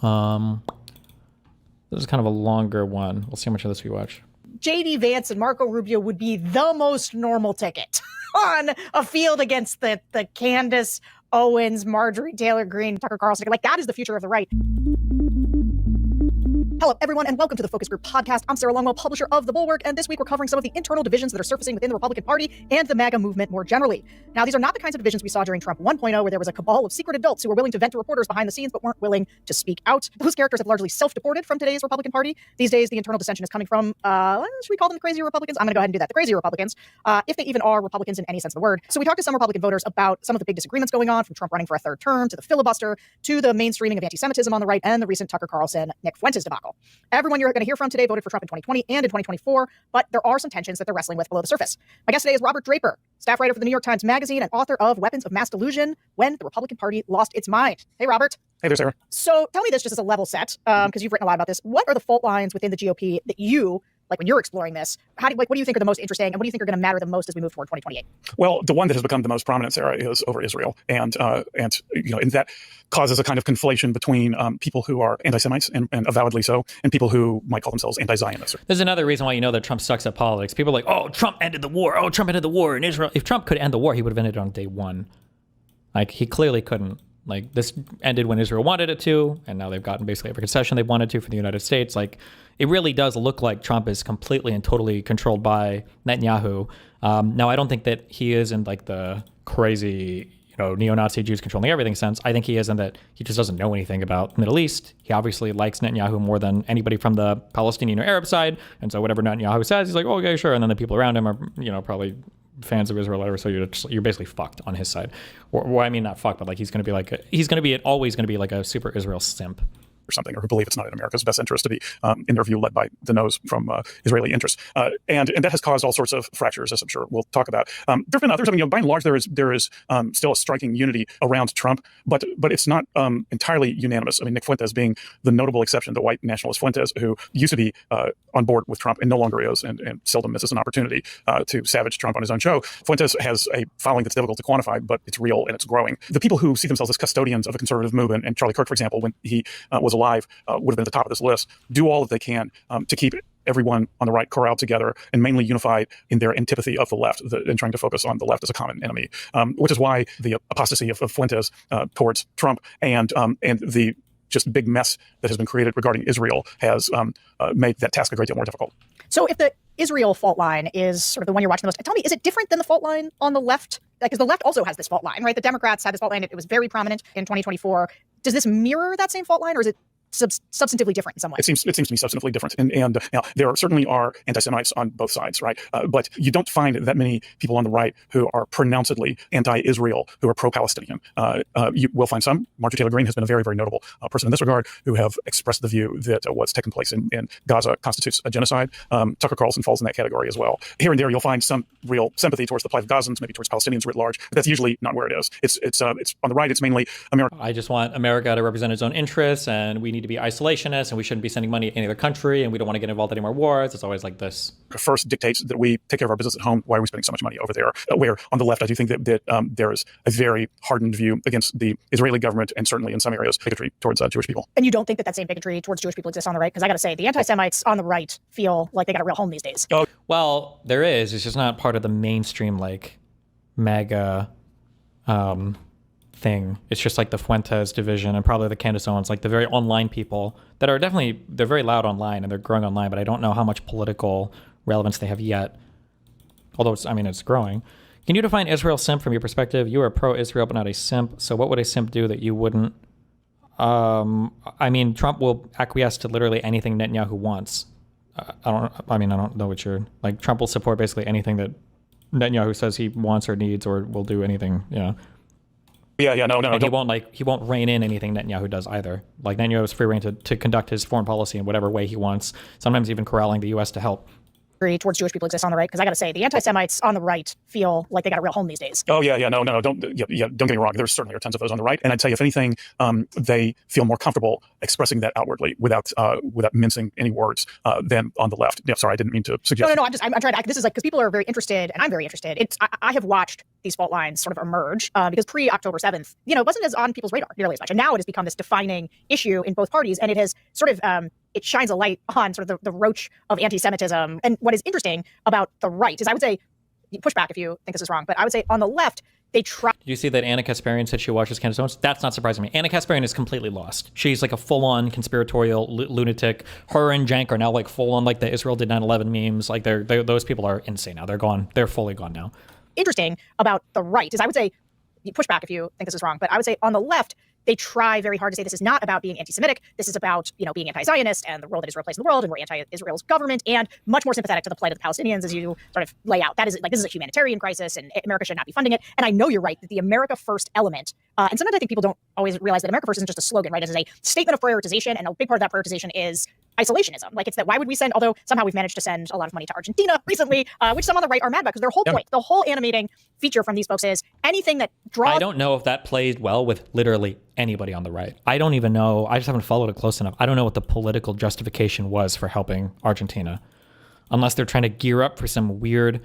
This is kind of a longer one. We'll see how much of this we watch. J.D. Vance and Marco Rubio would be the most normal ticket on a field against the Candace Owens, Marjorie Taylor Greene, Tucker Carlson. Like, that is the future of the right. Hello, everyone, and welcome to the Focus Group podcast. I'm Sarah Longwell, publisher of The Bulwark, and this week we're covering some of the internal divisions that are surfacing within the Republican Party and the MAGA movement more generally. Now, these are not the kinds of divisions we saw during Trump 1.0, where there was a cabal of secret adults who were willing to vent to reporters behind the scenes but weren't willing to speak out. Those characters have largely self-deported from today's Republican Party. These days, the internal dissension is coming from, should we call them the crazier Republicans? I'm going to go ahead and do that. The crazier Republicans, if they even are Republicans in any sense of the word. So we talked to some Republican voters about some of the big disagreements going on, from Trump running for a third term to the filibuster to the mainstreaming of anti-Semitism on the right and the recent Tucker Carlson, Nick Fuentes debacle. Everyone you're going to hear from today voted for Trump in 2020 and in 2024, but there are some tensions that they're wrestling with below the surface. My guest today is Robert Draper, staff writer for the New York Times Magazine and author of Weapons of Mass Delusion: When the Republican Party Lost Its Mind. Hey, Robert. Hey there, Sarah. So tell me this just as a level set, because you've written a lot about this. What are the fault lines within the GOP that you, like when you're exploring this, what do you think are the most interesting, and what do you think are going to matter the most as we move toward 2028? Well, the one that has become the most prominent, Sarah, is over Israel, and that causes a kind of conflation between people who are anti-Semites and avowedly so, and people who might call themselves anti-Zionists. There's another reason why you know that Trump sucks at politics. People are like, oh, Trump ended the war. Oh, Trump ended the war in Israel. If Trump could end the war, he would have ended it on day one. Like, he clearly couldn't. Like, this ended when Israel wanted it to, and now they've gotten basically every concession they wanted to for the United States. Like, it really does look like Trump is completely and totally controlled by Netanyahu. Now, I don't think that he is in like the crazy, neo-Nazi Jews controlling everything sense. I think he is in that he just doesn't know anything about the Middle East. He obviously likes Netanyahu more than anybody from the Palestinian or Arab side. And so whatever Netanyahu says, he's like, oh, okay, sure. And then the people around him are, probably fans of Israel or whatever, so you're basically fucked on his side. Or I mean, not fucked, but like he's going to be always going to be like a super Israel simp. Or something, or who believe it's not in America's best interest to be, in their view, led by the nose from Israeli interests, and that has caused all sorts of fractures, as I'm sure we'll talk about. There have been others. I mean, by and large, there is still a striking unity around Trump, but it's not entirely unanimous. I mean, Nick Fuentes being the notable exception, the white nationalist Fuentes, who used to be on board with Trump and no longer is, and seldom misses an opportunity to savage Trump on his own show. Fuentes has a following that's difficult to quantify, but it's real and it's growing. The people who see themselves as custodians of a conservative movement, and Charlie Kirk, for example, when he was alive, would have been at the top of this list, do all that they can to keep everyone on the right corralled together and mainly unified in their antipathy of the left and trying to focus on the left as a common enemy, which is why the apostasy of Fuentes towards Trump and the just big mess that has been created regarding Israel has made that task a great deal more difficult. So if the Israel fault line is sort of the one you're watching the most, tell me, is it different than the fault line on the left? Because the left also has this fault line, right? The Democrats had this fault line. It was very prominent in 2024. Does this mirror that same fault line, or is it substantively different in some way? It seems to be substantively different. And now, there certainly are anti-Semites on both sides, right? But you don't find that many people on the right who are pronouncedly anti-Israel, who are pro-Palestinian. You will find some. Marjorie Taylor Greene has been a very, very notable person in this regard, who have expressed the view that what's taken place in Gaza constitutes a genocide. Tucker Carlson falls in that category as well. Here and there, you'll find some real sympathy towards the plight of Gazans, maybe towards Palestinians writ large. But that's usually not where it is. It's on the right. It's mainly America. I just want America to represent its own interests, and we need to be isolationists, and we shouldn't be sending money to any other country, and we don't want to get involved in any more wars. It's always like this. First dictates that we take care of our business at home. Why are we spending so much money over there? Where on the left, I do think that there is a very hardened view against the Israeli government, and certainly in some areas, bigotry towards Jewish people. And you don't think that same bigotry towards Jewish people exists on the right? Because I got to say, the anti-Semites on the right feel like they got a real home these days. Oh. Well, there is. It's just not part of the mainstream, like, MAGA thing. It's just like the Fuentes division and probably the Candace Owens, like the very online people that are definitely, they're very loud online and they're growing online, but I don't know how much political relevance they have yet. Although it's growing. Can you define Israel simp from your perspective? You are pro-Israel, but not a simp. So what would a simp do that you wouldn't? Trump will acquiesce to literally anything Netanyahu wants. I don't know what you're like. Trump will support basically anything that Netanyahu says he wants or needs or will do anything, No. And he won't rein in anything Netanyahu does either. Like, Netanyahu has free rein to conduct his foreign policy in whatever way he wants, sometimes even corralling the U.S. to help. Towards Jewish people exists on the right? Because I got to say, the anti-Semites on the right feel like they got a real home these days. Don't get me wrong. There certainly are tons of those on the right, and I'd tell you, if anything, they feel more comfortable expressing that outwardly without mincing any words than on the left. Yeah, sorry, I didn't mean to suggest. No. I'm trying to. This is like, because people are very interested, and I'm very interested. I have watched these fault lines sort of emerge because pre-October 7th, it wasn't as on people's radar nearly as much. And now it has become this defining issue in both parties. And it has sort of, it shines a light on sort of the roach of anti-Semitism. And what is interesting about the right is, I would say, push back if you think this is wrong, but I would say on the left, they try. Did you see that Anna Kasparian said she watches Candace Owens? That's not surprising me. Anna Kasparian is completely lost. She's like a full-on conspiratorial lunatic. Her and Jank are now like full-on like the Israel did 9/11 memes. Like those people are insane now. They're gone. They're fully gone now. Interesting about the right is, I would say, push back if you think this is wrong, but I would say on the left, they try very hard to say this is not about being anti-Semitic. This is about, being anti-Zionist and the role that Israel plays in the world, and we're anti-Israel's government, and much more sympathetic to the plight of the Palestinians, as you sort of lay out. That is like, this is a humanitarian crisis, and America should not be funding it. And I know you're right that the America First element, and sometimes I think people don't always realize that America First isn't just a slogan, right? It is a statement of prioritization, and a big part of that prioritization is isolationism. Like, it's that why would we send, although somehow we've managed to send a lot of money to Argentina recently, which some on the right are mad about, because their whole point, the whole animating feature from these folks is anything that draws. I don't know if that played well with literally anybody on the right. I don't even know. I just haven't followed it close enough. I don't know what the political justification was for helping Argentina, unless they're trying to gear up for some weird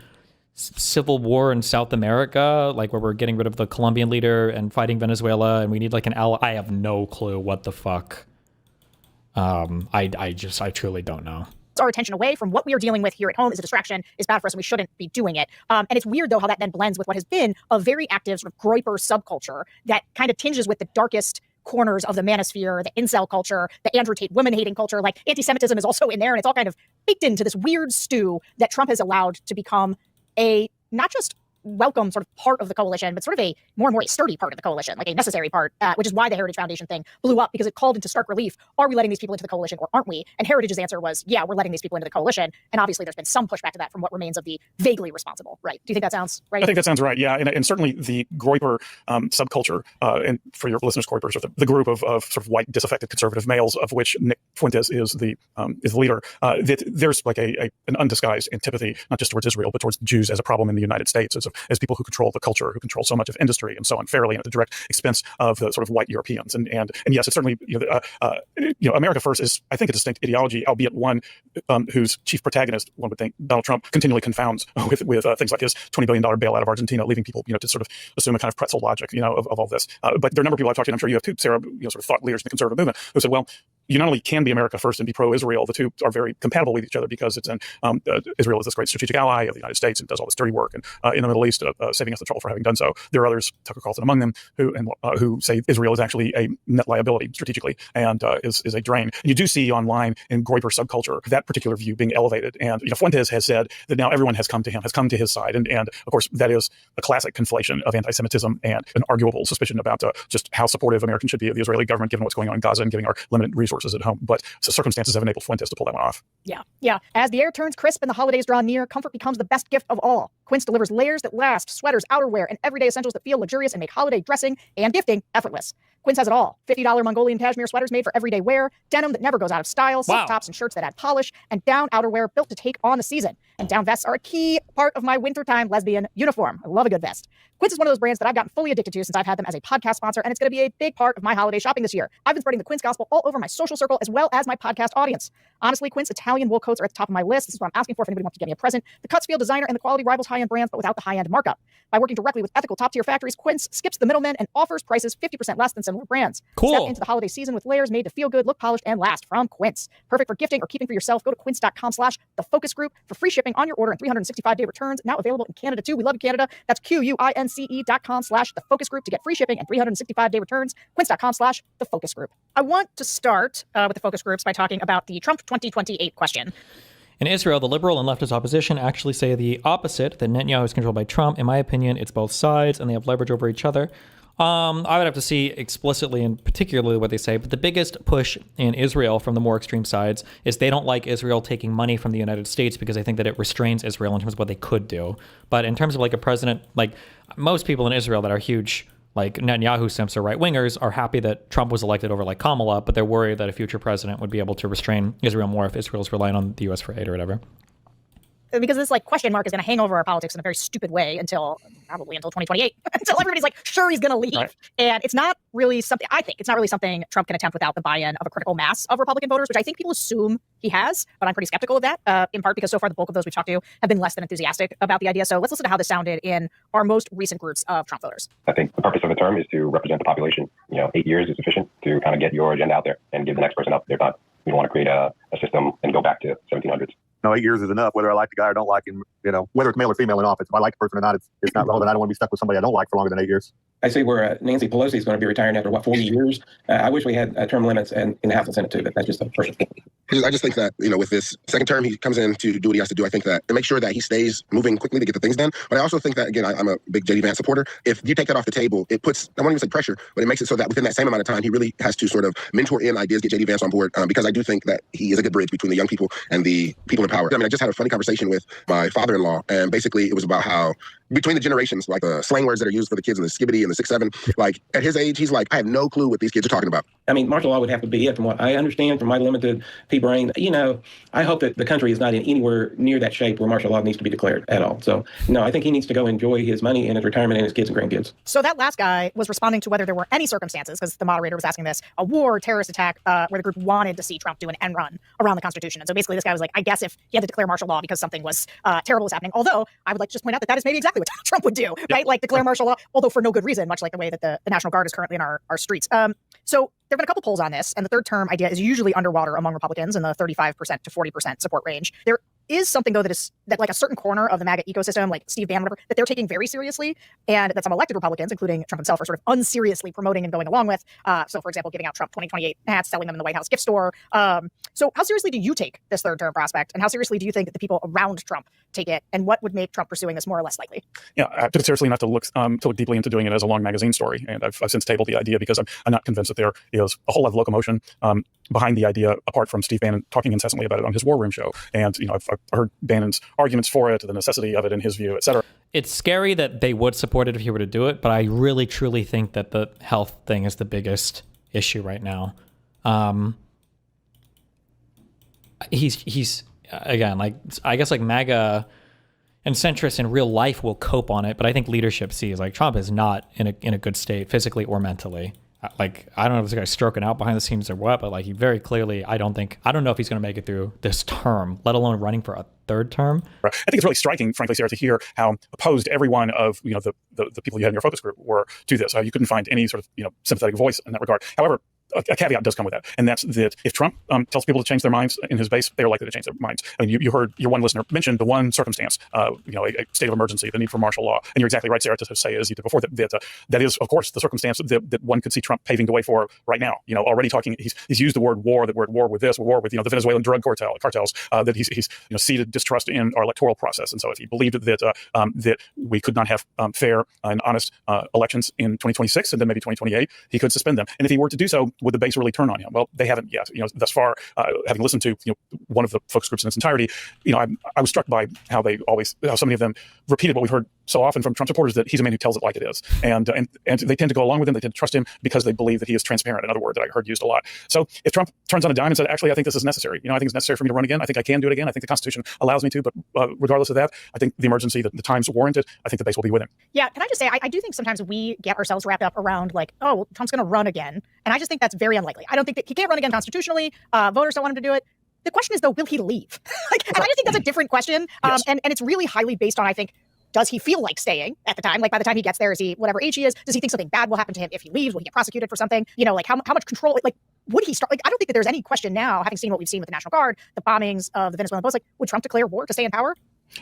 civil war in South America, like where we're getting rid of the Colombian leader and fighting Venezuela, and we need like an ally. I have no clue what the fuck. I truly don't know. Our attention away from what we are dealing with here at home is a distraction, is bad for us, and we shouldn't be doing it. And it's weird, though, how that then blends with what has been a very active sort of Groyper subculture that kind of tinges with the darkest corners of the manosphere, the incel culture, the Andrew Tate women-hating culture. Like, anti-Semitism is also in there, and it's all kind of baked into this weird stew that Trump has allowed to become a not just welcome sort of part of the coalition, but sort of a more and more a sturdy part of the coalition, like a necessary part, which is why the Heritage Foundation thing blew up, because it called into stark relief, are we letting these people into the coalition or aren't we? And Heritage's answer was, yeah, we're letting these people into the coalition. And obviously there's been some pushback to that from what remains of the vaguely responsible right. Do you think that sounds right? I think that sounds right, yeah. And certainly the Groyper subculture, and for your listeners, Groypers are the group of sort of white, disaffected conservative males, of which Nick Fuentes is the leader, that there's like an undisguised antipathy, not just towards Israel, but towards Jews as a problem in the United States, as people who control the culture, who control so much of industry and so unfairly, and at the direct expense of the sort of white Europeans. And yes, it's certainly, America First is, I think, a distinct ideology, albeit one whose chief protagonist, one would think, Donald Trump, continually confounds with things like his $20 billion bailout of Argentina, leaving people, to sort of assume a kind of pretzel logic, of all this. But there are a number of people I've talked to, and I'm sure you have too, Sarah, sort of thought leaders in the conservative movement, who said, well, you not only can be America First and be pro-Israel, the two are very compatible with each other, because it's Israel is this great strategic ally of the United States and does all this dirty work, and in the Middle East, saving us the trouble for having done so. There are others, Tucker Carlson among them, who say Israel is actually a net liability strategically and is a drain. And you do see online in Groyper subculture that particular view being elevated. And Fuentes has said that now everyone has come to his side, and of course that is a classic conflation of anti-Semitism and an arguable suspicion about just how supportive Americans should be of the Israeli government, given what's going on in Gaza and given our limited resources at home. But circumstances have enabled Fuentes to pull that one off. Yeah. As the air turns crisp and the holidays draw near, comfort becomes the best gift of all. Quince delivers layers that last, sweaters, outerwear, and everyday essentials that feel luxurious and make holiday dressing and gifting effortless. Quince has it all. $50 Mongolian cashmere sweaters made for everyday wear, denim that never goes out of style, silk tops and shirts that add polish, and down outerwear built to take on the season. And down vests are a key part of my wintertime lesbian uniform. I love a good vest. Quince is one of those brands that I've gotten fully addicted to since I've had them as a podcast sponsor, and it's going to be a big part of my holiday shopping this year. I've been spreading the Quince gospel all over my social circle as well as my podcast audience. Honestly, Quince Italian wool coats are at the top of my list. This is what I'm asking for if anybody wants to get me a present. The cuts feel designer and the quality rivals high-end brands, but without the high-end markup. By working directly with ethical top-tier factories, Quince skips the middlemen and offers prices 50% less than similar brands. Cool. Step into the holiday season with layers made to feel good, look polished, and last from Quince. Perfect for gifting or keeping for yourself. Go to quince.com/thefocusgroup for free shipping on your order and 365-day returns. Now available in Canada too. We love you, Canada. That's QUINCE.com/thefocusgroup to get free shipping and 365-day returns. Quince.com/thefocusgroup. I want to start with the focus groups by talking about the Trump 2028 question. In Israel, the liberal and leftist opposition actually say the opposite, that Netanyahu is controlled by Trump. In my opinion, it's both sides, and they have leverage over each other. I would have to see explicitly and particularly what they say, but the biggest push in Israel from the more extreme sides is they don't like Israel taking money from the United States because they think that it restrains Israel in terms of what they could do. But in terms of like a president, like most people in Israel that are huge, like Netanyahu simps or right-wingers, are happy that Trump was elected over like Kamala, but they're worried that a future president would be able to restrain Israel more if Israel's relying on the U.S. for aid or whatever. because this like question mark is going to hang over our politics in a very stupid way probably until 2028, until everybody's like, sure, he's going to leave. Right. And it's not really something, I think, it's not really something Trump can attempt without the buy-in of a critical mass of Republican voters, which I think people assume he has, but I'm pretty skeptical of that, in part because so far the bulk of those we've talked to have been less than enthusiastic about the idea. So let's listen to how this sounded in our most recent groups of Trump voters. I think the purpose of the term is to represent the population. 8 years is sufficient to kind of get your agenda out there and give the next person up their time. We don't want to create a system and go back to 1700s. No, 8 years is enough, whether I like the guy or don't like him, whether it's male or female in office. If I like the person or not, it's not relevant. I don't want to be stuck with somebody I don't like for longer than 8 years. I see where Nancy Pelosi is going to be retiring after, 40 years? I wish we had term limits in the House and Senate, too, but that's just a personal thing. I just think that, with this second term, he comes in to do what he has to do. I think that to make sure that he stays moving quickly to get the things done. But I also think that, again, I'm a big J.D. Vance supporter. If you take that off the table, it puts, I won't even say pressure, but it makes it so that within that same amount of time, he really has to sort of mentor in ideas, get J.D. Vance on board, because I do think that he is a good bridge between the young people and the people in power. I just had a funny conversation with my father-in-law, and basically it was about how between the generations, like the slang words that are used for the kids in the skibbity and the 6'7", like at his age, he's like, I have no clue what these kids are talking about. I mean, martial law would have to be it from what I understand from my limited pea brain. I hope that the country is not in anywhere near that shape where martial law needs to be declared at all. So, no, I think he needs to go enjoy his money and his retirement and his kids and grandkids. So that last guy was responding to whether there were any circumstances, because the moderator was asking this, a war or terrorist attack where the group wanted to see Trump do an end run around the Constitution. And so basically this guy was like, I guess if he had to declare martial law because something was terrible was happening. Although I would like to just point out that is maybe exactly what Trump would do, right? Like declare martial law, although for no good reason, much like the way that the National Guard is currently in our streets. So there have been a couple polls on this, and the third term idea is usually underwater among Republicans in the 35% to 40% support range. There is something, though, that like a certain corner of the MAGA ecosystem, like Steve Bannon, whatever, that they're taking very seriously, and that some elected Republicans, including Trump himself, are sort of unseriously promoting and going along with. So, for example, giving out Trump 2028 hats, selling them in the White House gift store. So how seriously do you take this third term prospect, and how seriously do you think that the people around Trump take it, and what would make Trump pursuing this more or less likely? Yeah, I took it seriously enough to look deeply into doing it as a long magazine story, and I've since tabled the idea because I'm not convinced that there is a whole lot of locomotion behind the idea, apart from Steve Bannon talking incessantly about it on his War Room show. And I've heard Bannon's arguments for it, the necessity of it in his view, et cetera. It's scary that they would support it if he were to do it, but I really truly think that the health thing is the biggest issue right now. He's again, like, I guess like MAGA and centrists in real life will cope on it, but I think leadership sees like Trump is not in a good state physically or mentally. Like, I don't know if this guy's stroking out behind the scenes or what, but like he very clearly, I don't know if he's going to make it through this term, let alone running for a third term. I think it's really striking, frankly, Sarah, to hear how opposed every one of the people you had in your focus group were to this. You couldn't find any sort of sympathetic voice in that regard. However, a caveat does come with that, and that's that if Trump tells people to change their minds in his base, they are likely to change their minds. I mean, you heard your one listener mention the one circumstance, a state of emergency, the need for martial law, and you're exactly right, Sarah, to say as you did before that is, of course, the circumstance that one could see Trump paving the way for right now. Already talking, he's used the word war, that we're at war with this, we're at war with the Venezuelan drug cartels, that he's seeded distrust in our electoral process, and so if he believed that we could not have fair and honest elections in 2026 and then maybe 2028, he could suspend them. And if he were to do so, would the base really turn on him? Well, they haven't yet. Thus far, having listened to one of the focus groups in its entirety, I was struck by how so many of them repeated what we've heard so often from Trump supporters, that he's a man who tells it like it is, and they tend to go along with him. They tend to trust him because they believe that he is transparent. Another word that I heard used a lot. So if Trump turns on a dime and said, actually, I think this is necessary. I think it's necessary for me to run again. I think I can do it again. I think the Constitution allows me to. But regardless of that, I think the emergency, the times warrant it. I think the base will be with him. Yeah. Can I just say, I do think sometimes we get ourselves wrapped up around like, oh, well, Trump's going to run again, and I just think that's very unlikely. I don't think that he can't run again constitutionally. Voters don't want him to do it. The question is, though, will he leave? And I just think that's a different question. Yes. And it's really highly based on, I think, does he feel like staying at the time? Like by the time he gets there, is he whatever age he is? Does he think something bad will happen to him if he leaves? Will he get prosecuted for something? Like how much control? Like would he start? Like I don't think that there's any question now, having seen what we've seen with the National Guard, the bombings of the Venezuelan post. Like would Trump declare war to stay in power?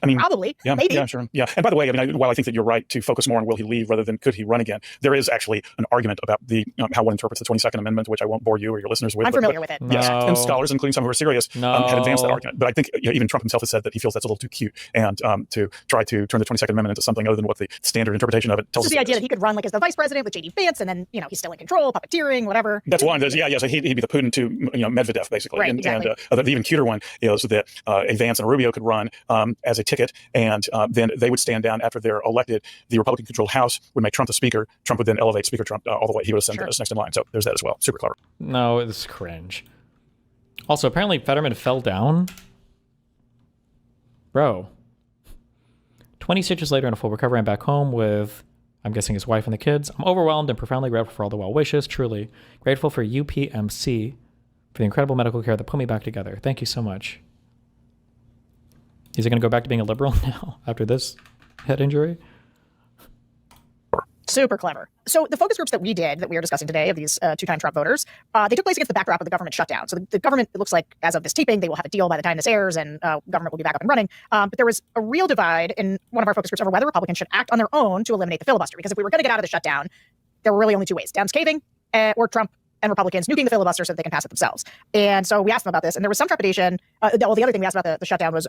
I mean, probably. Yeah, maybe. Yeah, sure. Yeah. And by the way, while I think that you're right to focus more on will he leave rather than could he run again, there is actually an argument about the how one interprets the 22nd Amendment, which I won't bore you or your listeners with. I'm familiar with it. Yes, No. and scholars, including some who are serious, had advanced that argument. But I think even Trump himself has said that he feels that's a little too cute, and to try to turn the 22nd Amendment into something other than what the standard interpretation of it tells us. So the idea that he could run like as the vice president with J.D. Vance, and then he's still in control, puppeteering, whatever. That's one. So he'd be the Putin to Medvedev, basically. Right, exactly. And the even cuter one is that a Vance and a Rubio could run as a ticket, and then they would stand down after they're elected. The Republican-controlled House would make Trump the speaker. Trump would then elevate Speaker Trump all the way. He would ascend us next in line. So there's that as well. Super clever. No, it's cringe. Also, apparently Fetterman fell down. Bro, 20 stitches later in a full recovery, I'm back home with, I'm guessing, his wife and the kids. I'm overwhelmed and profoundly grateful for all the well wishes. Truly grateful for UPMC for the incredible medical care that put me back together. Thank you so much. Is he going to go back to being a liberal now after this head injury? Super clever. So the focus groups that we did, that we are discussing today, of these two-time Trump voters, they took place against the backdrop of the government shutdown. So the government, it looks like, as of this taping, they will have a deal by the time this airs, and government will be back up and running. But there was a real divide in one of our focus groups over whether Republicans should act on their own to eliminate the filibuster. Because if we were going to get out of the shutdown, there were really only two ways: Dems caving, or Trump and Republicans nuking the filibuster so that they can pass it themselves. And so we asked them about this, and there was some trepidation. The other thing we asked about the shutdown was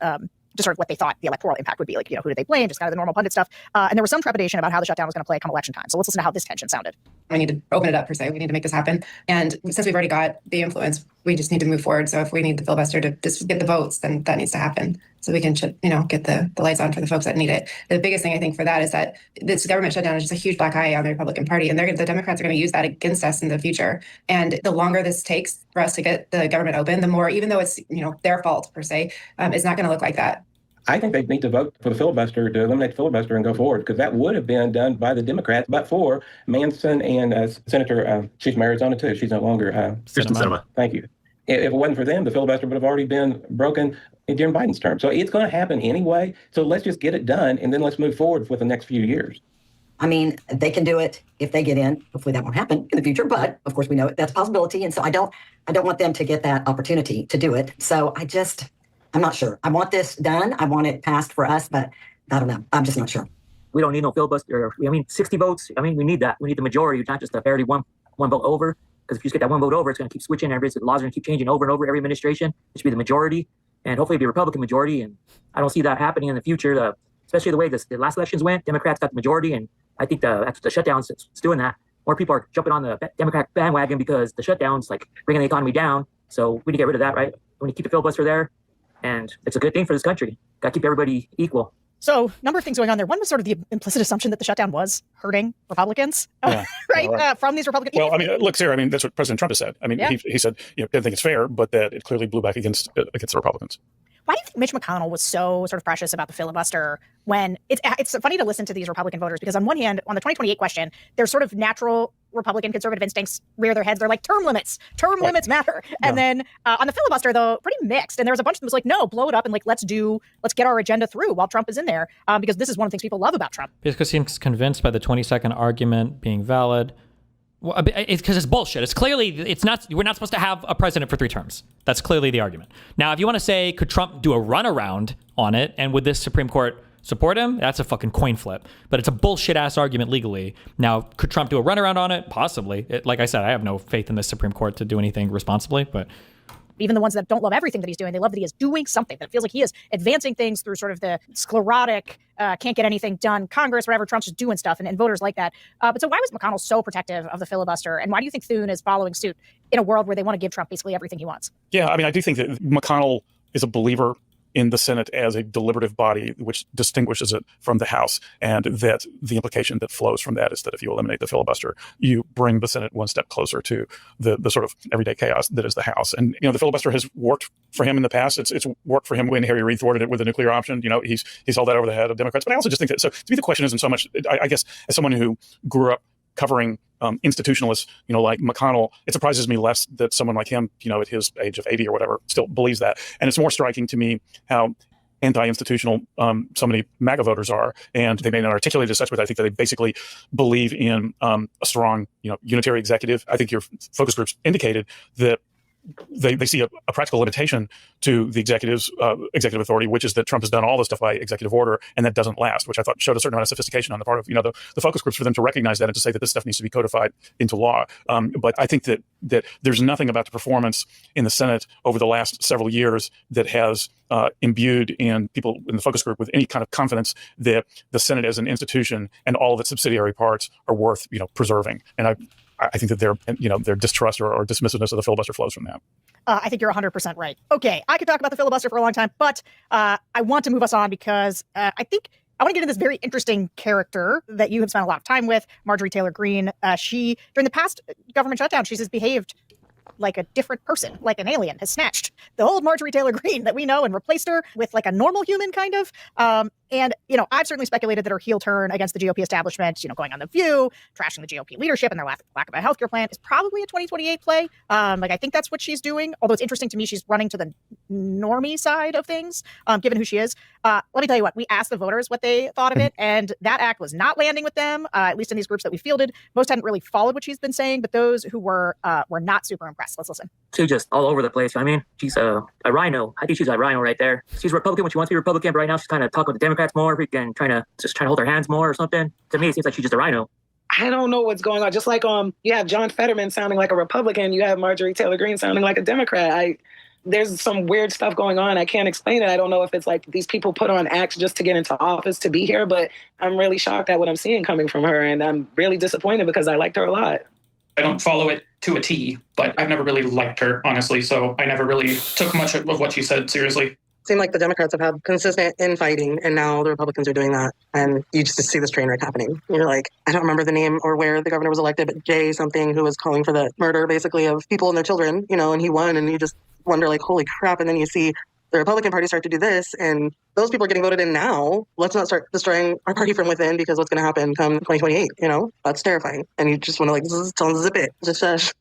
just sort of what they thought the electoral impact would be. Like, who did they blame? Just kind of the normal pundit stuff. And there was some trepidation about how the shutdown was going to play come election time. So let's listen to how this tension sounded. We need to open it up, per se. We need to make this happen. And since we've already got the influence, we just need to move forward. So if we need the filibuster to just get the votes, then that needs to happen. So we can, get the lights on for the folks that need it. The biggest thing I think for that is that this government shutdown is just a huge black eye on the Republican Party. And the Democrats are going to use that against us in the future. And the longer this takes for us to get the government open, the more, even though it's, their fault, per se, it's not going to look like that. I think they need to vote for the filibuster, to eliminate the filibuster and go forward, because that would have been done by the Democrats, but for Manson and Senator, she's from Arizona too. She's no longer Sinema. Thank you. If it wasn't for them, the filibuster would have already been broken during Biden's term. So it's going to happen anyway. So let's just get it done, and then let's move forward for the next few years. I mean, they can do it if they get in. Hopefully that won't happen in the future, but of course we know that's a possibility. And so I don't want them to get that opportunity to do it. So I'm not sure. I want this done. I want it passed for us, but I don't know. I'm just not sure. We don't need no filibuster. 60 votes. We need that. We need the majority, not just a barely one vote over. Because if you just get that one vote over, it's going to keep switching. The laws are going to keep changing over and over every administration. It should be the majority, and hopefully it'll be a Republican majority. And I don't see that happening in the future. Especially the way the last elections went. Democrats got the majority, and I think the shutdown's doing that. More people are jumping on the Democrat bandwagon because the shutdown's like bringing the economy down. So we need to get rid of that, right? We need to keep the filibuster there. And it's a good thing for this country. Got to keep everybody equal. So, number of things going on there. One was sort of the implicit assumption that the shutdown was hurting Republicans, right? From these Republicans. Well, look, Sarah, that's what President Trump has said. He said, didn't think it's fair, but that it clearly blew back against the Republicans. Why do you think Mitch McConnell was so sort of precious about the filibuster when it's funny to listen to these Republican voters? Because on one hand, on the 2028 question, there's sort of natural Republican conservative instincts rear their heads. They're like, term limits matter. And then on the filibuster, though, pretty mixed. And there was a bunch of them was like, no, blow it up and let's get our agenda through while Trump is in there. Because this is one of the things people love about Trump. Because he's convinced by the 22nd argument being valid. Well, it's because it's bullshit. It's clearly, we're not supposed to have a president for 3 terms. That's clearly the argument. Now, if you want to say, could Trump do a runaround on it, and would this Supreme Court support him? That's a fucking coin flip. But it's a bullshit ass argument legally. Now, could Trump do a runaround on it? Possibly. Like I said, I have no faith in the Supreme Court to do anything responsibly, but even the ones that don't love everything that he's doing, they love that he is doing something, that it feels like he is advancing things through sort of the sclerotic, can't get anything done Congress, whatever. Trump's just doing stuff, and voters like that. But so why was McConnell so protective of the filibuster? And why do you think Thune is following suit in a world where they want to give Trump basically everything he wants? Yeah, I do think that McConnell is a believer in the Senate as a deliberative body, which distinguishes it from the House, and that the implication that flows from that is that if you eliminate the filibuster, you bring the Senate one step closer to the sort of everyday chaos that is the House. And the filibuster has worked for him in the past. It's worked for him when Harry Reid thwarted it with a nuclear option. He's held that over the head of Democrats. But I also just think that, so to me, the question isn't so much, I guess, as someone who grew up covering institutionalists, like McConnell, it surprises me less that someone like him, at his age of 80 or whatever, still believes that. And it's more striking to me how anti-institutional so many MAGA voters are, and they may not articulate it as such, but I think that they basically believe in a strong, unitary executive. I think your focus groups indicated that they see a practical limitation to the executive authority, which is that Trump has done all this stuff by executive order, and that doesn't last, which I thought showed a certain amount of sophistication on the part of the focus groups for them to recognize that and to say that this stuff needs to be codified into law. But I think that there's nothing about the performance in the Senate over the last several years that has imbued in people in the focus group with any kind of confidence that the Senate as an institution and all of its subsidiary parts are worth preserving. And I think that their distrust or dismissiveness of the filibuster flows from that. I think you're 100% right. Okay, I could talk about the filibuster for a long time, but I want to move us on because I think I want to get into this very interesting character that you have spent a lot of time with, Marjorie Taylor Greene. She, during the past government shutdown, she's behaved like a different person, like an alien, has snatched the old Marjorie Taylor Greene that we know and replaced her with like a normal human kind of. And, I've certainly speculated that her heel turn against the GOP establishment, going on The View, trashing the GOP leadership and their lack of a healthcare plan is probably a 2028 play. I think that's what she's doing. Although it's interesting to me, she's running to the normie side of things, given who she is. Let me tell you what, we asked the voters what they thought of it, and that act was not landing with them, at least in these groups that we fielded. Most hadn't really followed what she's been saying, but those who were not super impressed. Let's listen. She's just all over the place. I mean, she's a rhino. I think she's a rhino right there. She's a Republican when she wants to be Republican, but right now she's kind of talking with the Democrats more, freaking trying to hold their hands more or something. To me, it seems like she's just a rhino. I don't know what's going on. Just like you have John Fetterman sounding like a Republican, you have Marjorie Taylor Greene sounding like a Democrat. There's some weird stuff going on. I can't explain it. I don't know if it's like these people put on acts just to get into office to be here, but I'm really shocked at what I'm seeing coming from her, and I'm really disappointed because I liked her a lot. I don't follow it to a T, but I've never really liked her, honestly, so I never really took much of what she said seriously. Seemed like the Democrats have had consistent infighting, and now the Republicans are doing that. And you just see this train wreck happening. You're like, I don't remember the name or where the governor was elected, but Jay something, who was calling for the murder, basically, of people and their children, and he won, and you just wonder, like, holy crap. And then you see the Republican Party start to do this, and those people are getting voted in now. Let's not start destroying our party from within, because what's going to happen come 2028, That's terrifying. And you just want to, tell them, zip it. Just shush.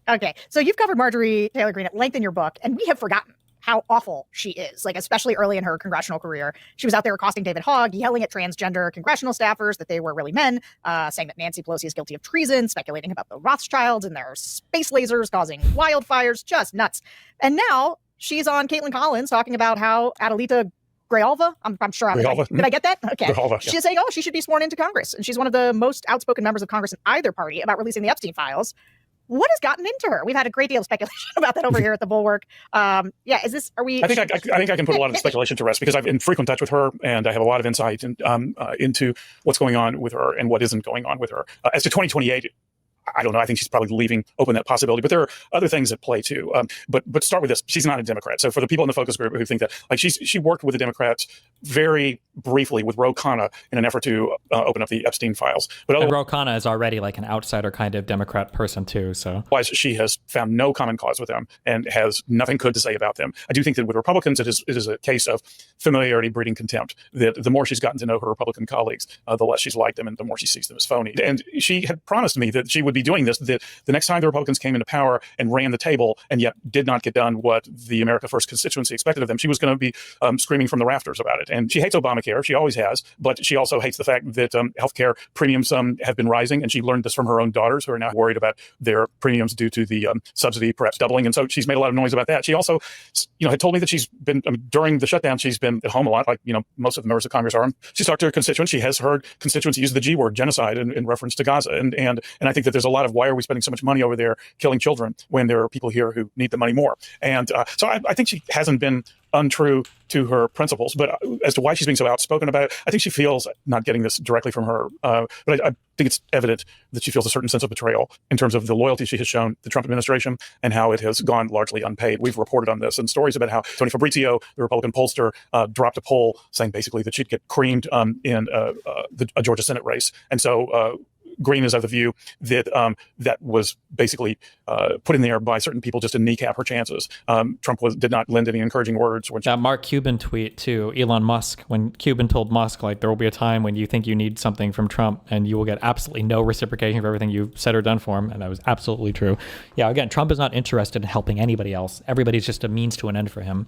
Okay, so you've covered Marjorie Taylor Greene at length in your book, and we have forgotten how awful she is, especially early in her congressional career. She was out there accosting David Hogg, yelling at transgender congressional staffers that they were really men, saying that Nancy Pelosi is guilty of treason, speculating about the Rothschilds and their space lasers causing wildfires, just nuts. And now she's on Caitlin Collins talking about how Adelita Grijalva, I'm sure did I get that? Okay. Grijalva, she's saying, she should be sworn into Congress. And she's one of the most outspoken members of Congress in either party about releasing the Epstein files. What has gotten into her? We've had a great deal of speculation about that over here at the Bulwark. I think I can put a lot of the speculation to rest, because I'm in frequent touch with her, and I have a lot of insight into what's going on with her and what isn't going on with her. As to 2028, I don't know. I think she's probably leaving open that possibility, but there are other things at play too. But start with this: she's not a Democrat. So for the people in the focus group who think that, she worked with the Democrats very briefly with Ro Khanna in an effort to open up the Epstein files. But Ro Khanna is already like an outsider kind of Democrat person too. So otherwise, she has found no common cause with them and has nothing good to say about them. I do think that with Republicans, it is a case of familiarity breeding contempt. That the more she's gotten to know her Republican colleagues, the less she's liked them, and the more she sees them as phony. And she had promised me that she would be doing this, that the next time the Republicans came into power and ran the table and yet did not get done what the America First constituency expected of them, she was going to be screaming from the rafters about it. And she hates Obamacare. She always has. But she also hates the fact that healthcare premiums have been rising. And she learned this from her own daughters, who are now worried about their premiums due to the subsidy perhaps doubling. And so she's made a lot of noise about that. She also, had told me that she's been, during the shutdown, she's been at home a lot, like, most of the members of Congress are. She's talked to her constituents. She has heard constituents use the G word, genocide, in reference to Gaza. And I think that there's a lot of, why are we spending so much money over there killing children when there are people here who need the money more? And so I think she hasn't been untrue to her principles. But as to why she's being so outspoken about it, I think she feels, not getting this directly from her, but I think it's evident that she feels a certain sense of betrayal in terms of the loyalty she has shown the Trump administration and how it has gone largely unpaid. We've reported on this and stories about how Tony Fabrizio, the Republican pollster, dropped a poll saying basically that she'd get creamed in a Georgia Senate race. And so Greene is of the view that that was basically put in there by certain people just to kneecap her chances. Trump did not lend any encouraging words. That Mark Cuban tweet to Elon Musk, when Cuban told Musk, there will be a time when you think you need something from Trump and you will get absolutely no reciprocation for everything you've said or done for him. And that was absolutely true. Yeah, again, Trump is not interested in helping anybody else. Everybody's just a means to an end for him.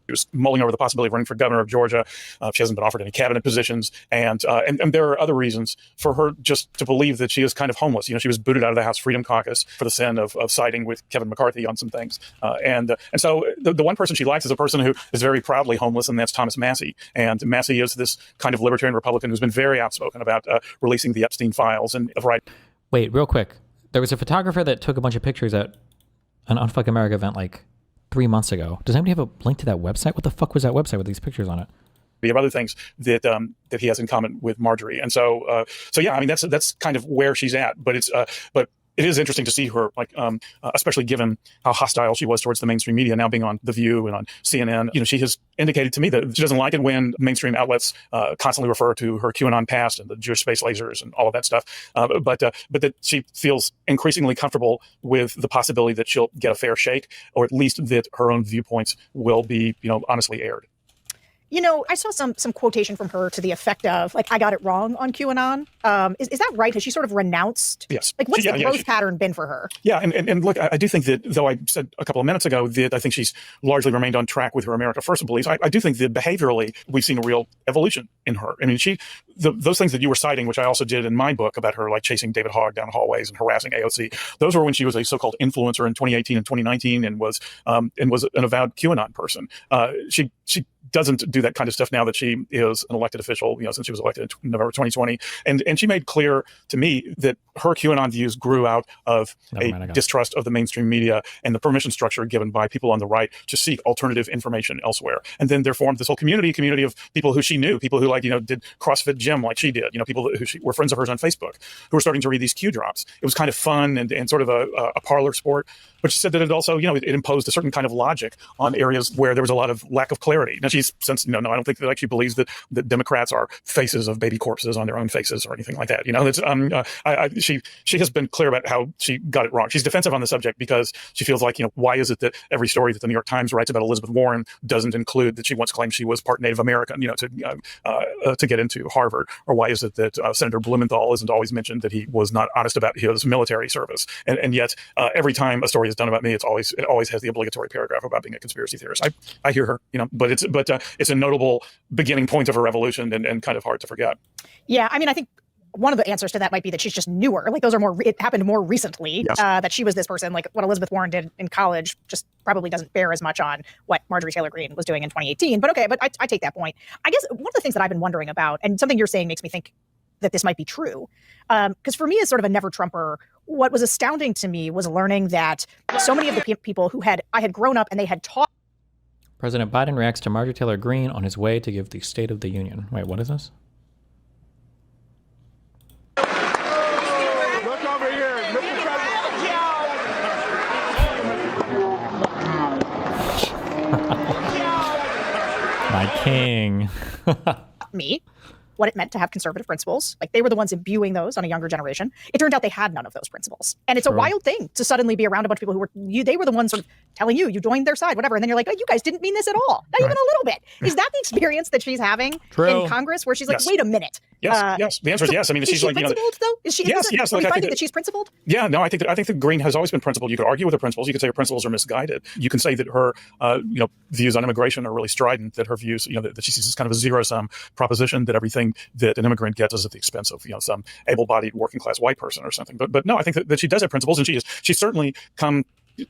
She was mulling over the possibility of running for governor of Georgia. She hasn't been offered any cabinet positions. And there are other reasons for her just to believe that she is kind of homeless. She was booted out of the House Freedom Caucus for the sin of siding with Kevin McCarthy on some things. And so the one person she likes is a person who is very proudly homeless, and that's Thomas Massie. And Massie is this kind of libertarian Republican who's been very outspoken about releasing the Epstein files and of right. Wait, real quick. There was a photographer that took a bunch of pictures at an Unfuck America event 3 months ago. Does anybody have a link to that website? What the fuck was that website with these pictures on it? We have other things that he has in common with Marjorie, and so yeah. I mean, that's kind of where she's at. But it is interesting to see her, especially given how hostile she was towards the mainstream media, now being on The View and on CNN. She has indicated to me that she doesn't like it when mainstream outlets constantly refer to her QAnon past and the Jewish space lasers and all of that stuff. But that she feels increasingly comfortable with the possibility that she'll get a fair shake, or at least that her own viewpoints will be, honestly aired. You know, I saw some quotation from her to the effect of, like, I got it wrong on QAnon. Is that right? Has she sort of renounced? Yes. Like, what's the growth pattern been for her? Yeah, and look, I do think that, though I said a couple of minutes ago that I think she's largely remained on track with her America First beliefs, I do think that behaviorally we've seen a real evolution in her. I mean, those things that you were citing, which I also did in my book about her, like chasing David Hogg down hallways and harassing AOC, those were when she was a so-called influencer in 2018 and 2019 and was an avowed QAnon person. She doesn't do that kind of stuff now that she is an elected official, since she was elected in November 2020. And she made clear to me that her QAnon views grew out of distrust of the mainstream media and the permission structure given by people on the right to seek alternative information elsewhere. And then there formed this whole community of people who she knew, people who did CrossFit gym like she did, people who were friends of hers on Facebook, who were starting to read these Q drops. It was kind of fun and sort of a parlor sport. But she said that it also, it imposed a certain kind of logic on areas where there was a lot of lack of clarity. Now she's since, I don't think that she believes that Democrats are faces of baby corpses on their own faces or anything like that. She has been clear about how she got it wrong. She's defensive on the subject because she feels like, why is it that every story that the New York Times writes about Elizabeth Warren doesn't include that she once claimed she was part Native American, to get into Harvard? Or why is it that Senator Blumenthal isn't always mentioned that he was not honest about his military service? And yet every time a story is done about me, it always has the obligatory paragraph about being a conspiracy theorist. I hear her, but it's a notable beginning point of her revolution and kind of hard to forget. Yeah, I mean, I think one of the answers to that might be that she's just newer. Like those are it happened more recently. Yes. That she was this person. Like what Elizabeth Warren did in college just probably doesn't bear as much on what Marjorie Taylor Greene was doing in 2018. But okay, but I take that point. I guess one of the things that I've been wondering about, and something you're saying makes me think that this might be true, because for me as sort of a never Trumper, what was astounding to me was learning that so many of the people who I had grown up and they had taught. President Biden reacts to Marjorie Taylor Greene on his way to give the State of the Union. Wait, what is this? Look over here, Mr. My king. Me. What it meant to have conservative principles. Like they were the ones imbuing those on a younger generation. It turned out they had none of those principles. And it's a wild thing to suddenly be around a bunch of people who they were the ones sort of telling you joined their side, whatever. And then you're like, oh, you guys didn't mean this at all. Not even a little bit. Is that the experience that she's having in Congress where she's like, wait a minute. Yes. The answer is yes. I mean, she's like, principled though? Is she? Yes. Are we finding that she's principled? Yeah, no, I think that Greene has always been principled. You could argue with her principles. You could say her principles are misguided. You can say that her, views on immigration are really strident. That her views, that she sees as kind of a zero-sum proposition. That everything that an immigrant gets is at the expense of, some able-bodied working-class white person or something. But no, I think that she does have principles, and she's certainly come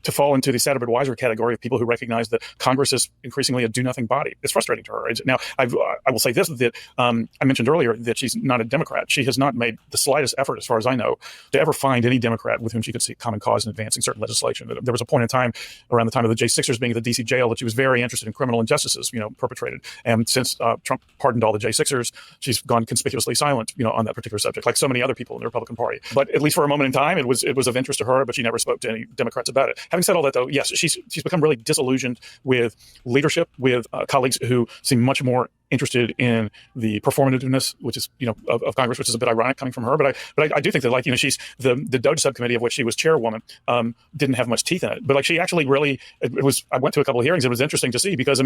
to fall into the Satterbird Weiser category of people who recognize that Congress is increasingly a do-nothing body. It's frustrating to her. Now, I will say this, that I mentioned earlier that she's not a Democrat. She has not made the slightest effort, as far as I know, to ever find any Democrat with whom she could see common cause in advancing certain legislation. There was a point in time, around the time of the J6ers being at the D.C. jail, that she was very interested in criminal injustices, perpetrated. And since Trump pardoned all the J6ers, she's gone conspicuously silent, on that particular subject, like so many other people in the Republican Party. But at least for a moment in time, it was of interest to her, but she never spoke to any Democrats about it. Having said all that, though, yes, she's become really disillusioned with leadership, with colleagues who seem much more interested in the performativeness, which is, of Congress, which is a bit ironic coming from her. But I do think that, she's the Doge subcommittee of which she was chairwoman, didn't have much teeth in it. But she actually really, I went to a couple of hearings. It was interesting to see because,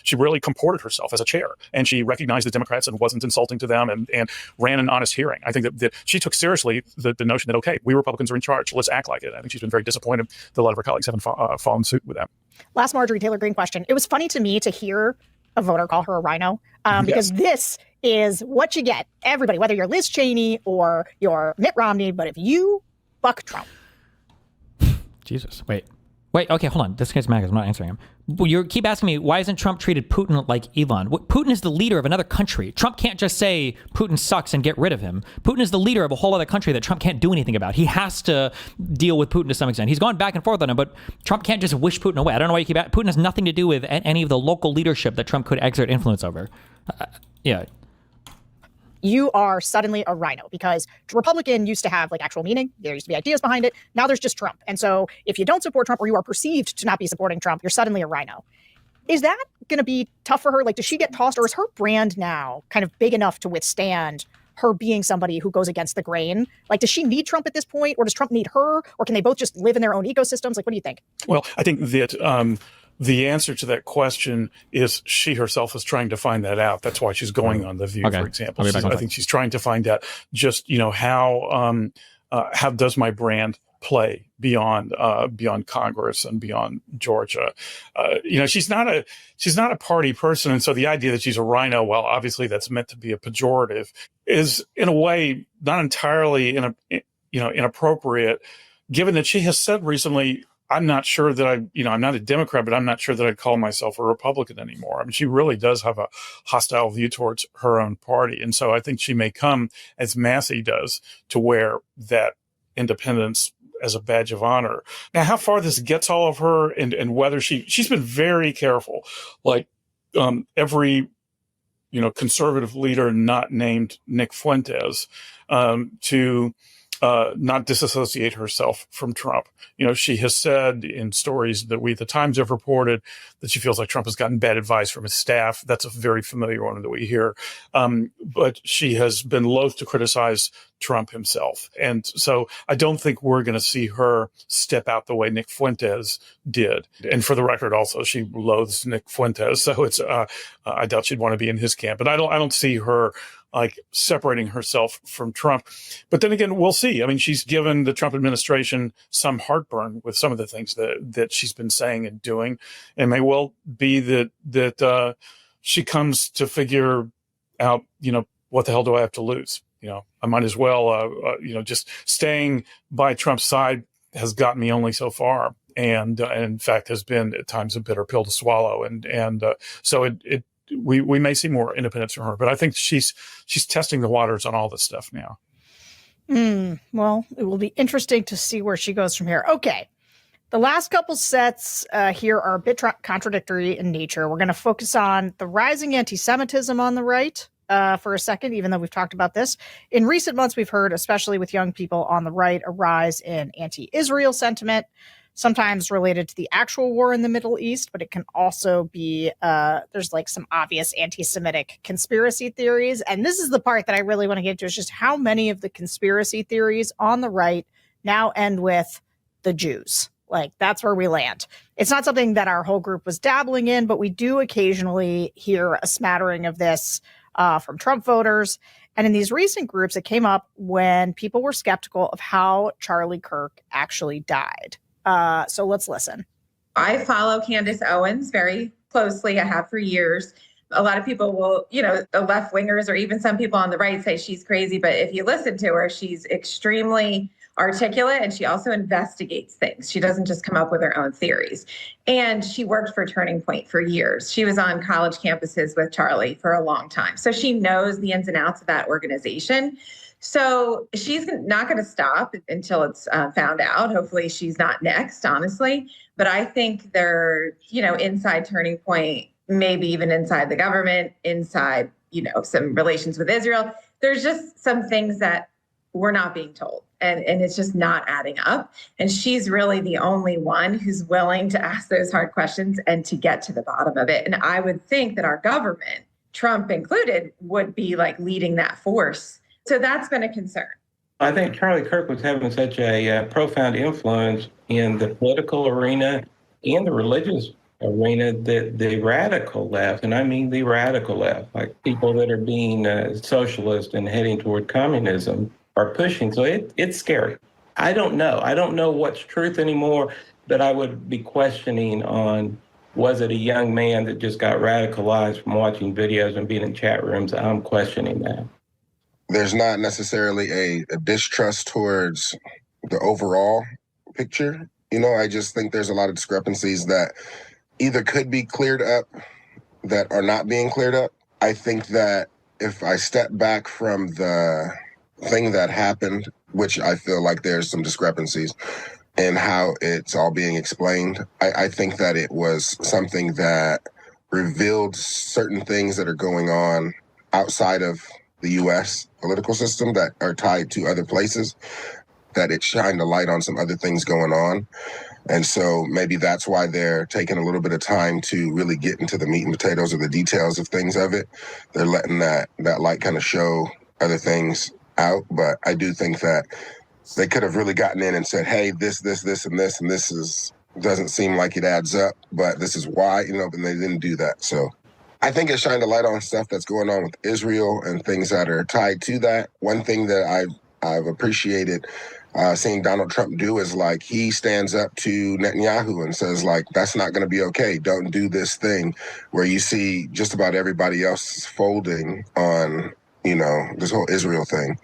she really comported herself as a chair, and she recognized the Democrats and wasn't insulting to them and ran an honest hearing. I think that she took seriously the notion that, okay, we Republicans are in charge. Let's act like it. I think she's been very disappointed that a lot of her colleagues haven't fallen suit with that. Last Marjorie Taylor Greene question. It was funny to me to hear a voter call her a rhino, because this is what you get. Everybody, whether you're Liz Cheney or you're Mitt Romney, but if you buck Trump. Jesus, wait, okay, hold on. This guy's mad because I'm not answering him. You keep asking me, why isn't Trump treated Putin like Elon? Putin is the leader of another country. Trump can't just say Putin sucks and get rid of him. Putin is the leader of a whole other country that Trump can't do anything about. He has to deal with Putin to some extent. He's gone back and forth on him, but Trump can't just wish Putin away. I don't know why you keep asking. Putin has nothing to do with any of the local leadership that Trump could exert influence over. Yeah. You are suddenly a rhino because Republican used to have actual meaning. There used to be ideas behind it. Now there's just Trump. And so if you don't support Trump or you are perceived to not be supporting Trump, you're suddenly a rhino. Is that going to be tough for her? Does she get tossed, or is her brand now kind of big enough to withstand her being somebody who goes against the grain? Does she need Trump at this point, or does Trump need her, or can they both just live in their own ecosystems? What do you think? Well, I think that the answer to that question is she herself is trying to find that out. That's why she's going on The View, Okay. for example. I'll be back in a I think she's trying to find out just, how does my brand play beyond Congress and beyond Georgia. She's not a party person, and so the idea that she's a rhino, well, obviously that's meant to be a pejorative, is in a way not entirely inappropriate, given that she has said recently, I'm not sure that I'm not a Democrat, but I'm not sure that I'd call myself a Republican anymore. I mean, she really does have a hostile view towards her own party. And so I think she may come, as Massey does, to wear that independence as a badge of honor. Now, how far this gets all of her and whether she's been very careful, like every, conservative leader not named Nick Fuentes, to not disassociate herself from Trump. She has said in stories that we at the Times have reported that she feels like Trump has gotten bad advice from his staff. That's a very familiar one that we hear. But she has been loath to criticize Trump himself. And so I don't think we're going to see her step out the way Nick Fuentes did. And for the record, also, she loathes Nick Fuentes. So it's I doubt she'd want to be in his camp. But I don't see her like separating herself from Trump. But then again, we'll see. I mean, she's given the Trump administration some heartburn with some of the things that she's been saying and doing. It may well be that she comes to figure out, what the hell do I have to lose? I might as well, just staying by Trump's side has gotten me only so far. And in fact, has been at times a bitter pill to swallow. And so we may see more independence from her, but I think she's testing the waters on all this stuff now. Well, it will be interesting to see where she goes from here. Okay. The last couple sets here are a bit contradictory in nature. We're going to focus on the rising anti-Semitism on the right for a second, even though we've talked about this. In recent months, we've heard, especially with young people on the right, a rise in anti-Israel sentiment, sometimes related to the actual war in the Middle East, but it can also be, there's like some obvious anti-Semitic conspiracy theories. And this is the part that I really want to get to, is just how many of the conspiracy theories on the right now end with the Jews. Like, that's where we land. It's not something that our whole group was dabbling in, but we do occasionally hear a smattering of this from Trump voters. And in these recent groups, it came up when people were skeptical of how Charlie Kirk actually died. So let's listen. I follow Candace Owens very closely. I have for years. A lot of people will, the left wingers or even some people on the right say she's crazy. But if you listen to her, she's extremely articulate, and she also investigates things. She doesn't just come up with her own theories. And she worked for Turning Point for years. She was on college campuses with Charlie for a long time. So she knows the ins and outs of that organization. So she's not going to stop until it's found out. Hopefully she's not next, honestly. But I think they're, inside Turning Point, maybe even inside the government, inside, some relations with Israel. There's just some things that we're not being told. And it's just not adding up. And she's really the only one who's willing to ask those hard questions and to get to the bottom of it. And I would think that our government, Trump included, would be like leading that force. So that's been a concern. I think Charlie Kirk was having such a profound influence in the political arena and the religious arena that the radical left, and I mean the radical left, like people that are being socialist and heading toward communism, are pushing. So it's scary. I don't know. I don't know what's truth anymore, but I would be questioning on, was it a young man that just got radicalized from watching videos and being in chat rooms? I'm questioning that. There's not necessarily a distrust towards the overall picture. I just think there's a lot of discrepancies that either could be cleared up that are not being cleared up. I think that if I step back from the thing that happened, which I feel like there's some discrepancies in how it's all being explained, I think that it was something that revealed certain things that are going on outside of the U.S. political system that are tied to other places, that it shined a light on some other things going on. And so maybe that's why they're taking a little bit of time to really get into the meat and potatoes or the details of things of it. They're letting that light kind of show other things out. But I do think that they could have really gotten in and said, hey, this, and this is doesn't seem like it adds up, but this is why, and they didn't do that. So I think it shined a light on stuff that's going on with Israel and things that are tied to that. One thing that I've appreciated seeing Donald Trump do is like he stands up to Netanyahu and says like, that's not going to be okay. Don't do this thing, where you see just about everybody else folding on, this whole Israel thing.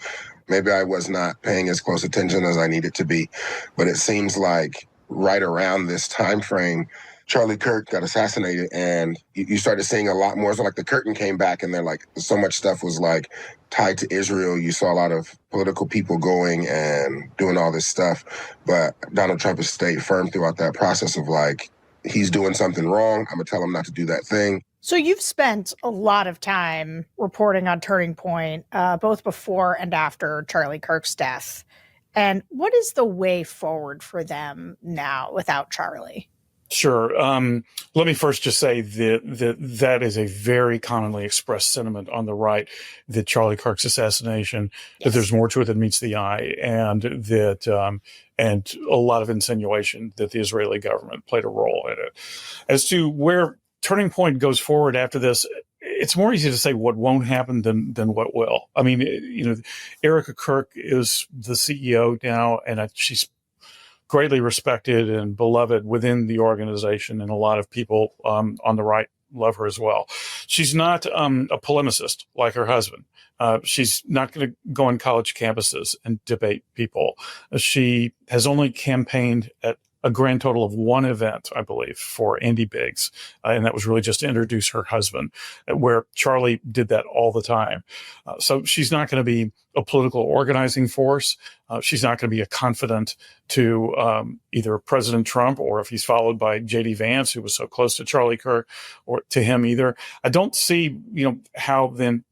Maybe I was not paying as close attention as I needed to be, but it seems like right around this time frame, Charlie Kirk got assassinated, and you started seeing a lot more. So like the curtain came back, and then like so much stuff was like tied to Israel. You saw a lot of political people going and doing all this stuff, but Donald Trump has stayed firm throughout that process of like, he's doing something wrong. I'm gonna tell him not to do that thing. So you've spent a lot of time reporting on Turning Point, both before and after Charlie Kirk's death. And what is the way forward for them now without Charlie? Sure. Let me first just say that is a very commonly expressed sentiment on the right, that Charlie Kirk's assassination, that there's more to it than meets the eye, and that and a lot of insinuation that the Israeli government played a role in it. As to where Turning Point goes forward after this, it's more easy to say what won't happen than what will. I mean, Erica Kirk is the CEO now, and she's greatly respected and beloved within the organization, and a lot of people on the right love her as well. She's not a polemicist like her husband. She's not going to go on college campuses and debate people. She has only campaigned at a grand total of one event, I believe, for Andy Biggs. And that was really just to introduce her husband, where Charlie did that all the time. So she's not going to be a political organizing force. She's not going to be a confidant to either President Trump, or if he's followed by J.D. Vance, who was so close to Charlie Kirk, or to him either. I don't see, how then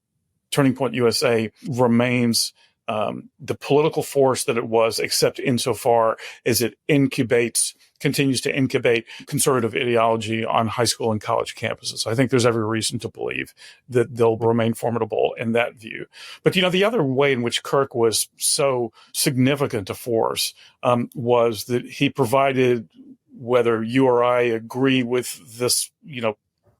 Turning Point USA remains the political force that it was, except insofar as it continues to incubate conservative ideology on high school and college campuses. I think there's every reason to believe that they'll remain formidable in that view. But, the other way in which Kirk was so significant a force was that he provided, whether you or I agree with this,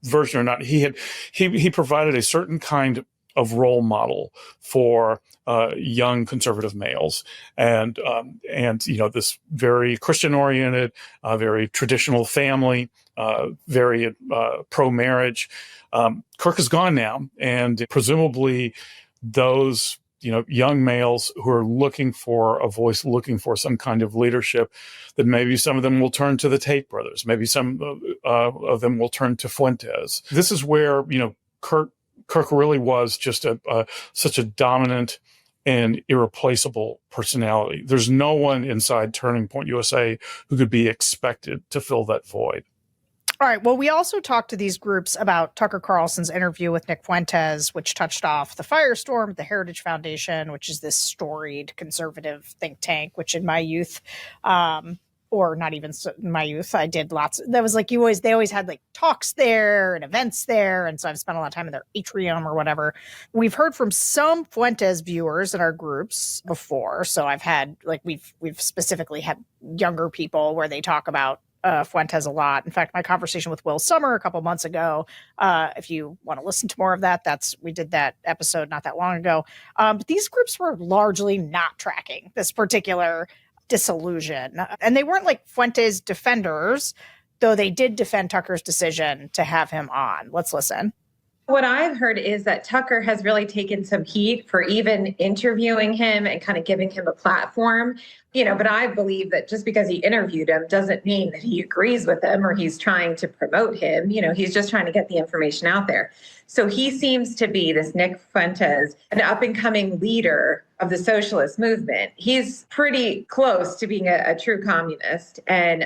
version or not, he provided a certain kind of role model for young conservative males, and this very Christian oriented, very traditional family, very pro marriage. Kirk is gone now, and presumably those young males who are looking for a voice, looking for some kind of leadership, that maybe some of them will turn to the Tate brothers, maybe some of them will turn to Fuentes. This is where Kirk really was just such a dominant and irreplaceable personality. There's no one inside Turning Point USA who could be expected to fill that void. All right. Well, we also talked to these groups about Tucker Carlson's interview with Nick Fuentes, which touched off the firestorm, the Heritage Foundation, which is this storied conservative think tank, which in my youth, or not even in my youth, I did lots. That was like they always had like talks there and events there. And so I've spent a lot of time in their atrium or whatever. We've heard from some Fuentes viewers in our groups before. So I've had we've specifically had younger people where they talk about Fuentes a lot. In fact, my conversation with Will Sommer a couple months ago, if you want to listen to more of that, we did that episode not that long ago. But these groups were largely not tracking this particular disillusion. And they weren't like Fuentes defenders, though they did defend Tucker's decision to have him on. Let's listen. What I've heard is that Tucker has really taken some heat for even interviewing him and kind of giving him a platform, but I believe that just because he interviewed him doesn't mean that he agrees with him or he's trying to promote him. He's just trying to get the information out there. So he seems to be, this Nick Fuentes, an up and coming leader of the socialist movement. He's pretty close to being a true communist. And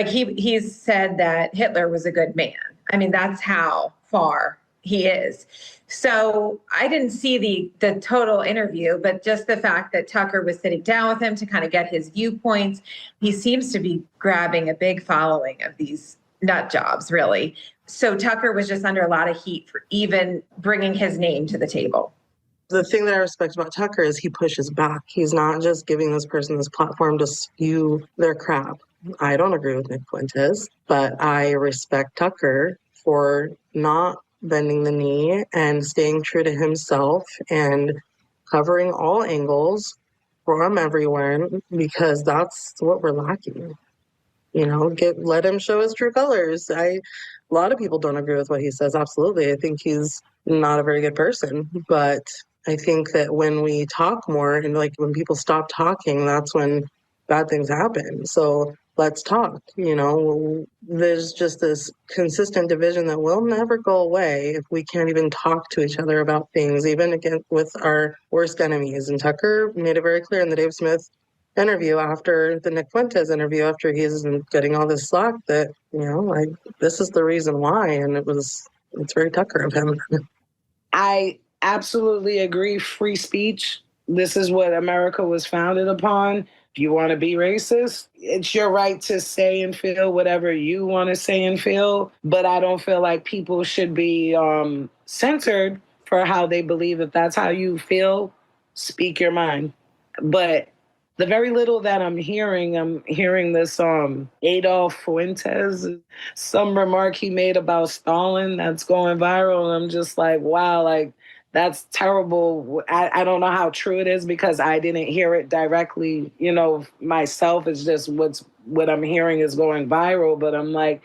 he's said that Hitler was a good man. I mean, that's how far he is. So I didn't see the total interview, but just the fact that Tucker was sitting down with him to kind of get his viewpoints, he seems to be grabbing a big following of these nut jobs, really. So Tucker was just under a lot of heat for even bringing his name to the table. The thing that I respect about Tucker is he pushes back. He's not just giving this person this platform to spew their crap. I don't agree with Nick Fuentes, but I respect Tucker for not bending the knee and staying true to himself and covering all angles from everyone, because that's what we're lacking. Let him show his true colors. A lot of people don't agree with what he says. Absolutely. I think he's not a very good person, but I think that when we talk more and like when people stop talking, that's when bad things happen. So let's talk. There's just this consistent division that will never go away if we can't even talk to each other about things, even again with our worst enemies. And Tucker made it very clear in the Dave Smith interview after the Nick Fuentes interview, after he's getting all this slack, that this is the reason why, and it's very Tucker of him. I absolutely agree. Free speech. This is what America was founded upon. If you want to be racist, it's your right to say and feel whatever you want to say and feel. But I don't feel like people should be censored for how they believe. If that's how you feel, speak your mind. But the very little that I'm hearing this Adolf Fuentes, some remark he made about Stalin that's going viral. And I'm just like, wow, like that's terrible. I don't know how true it is because I didn't hear it directly, myself. It's just what I'm hearing is going viral. But I'm like,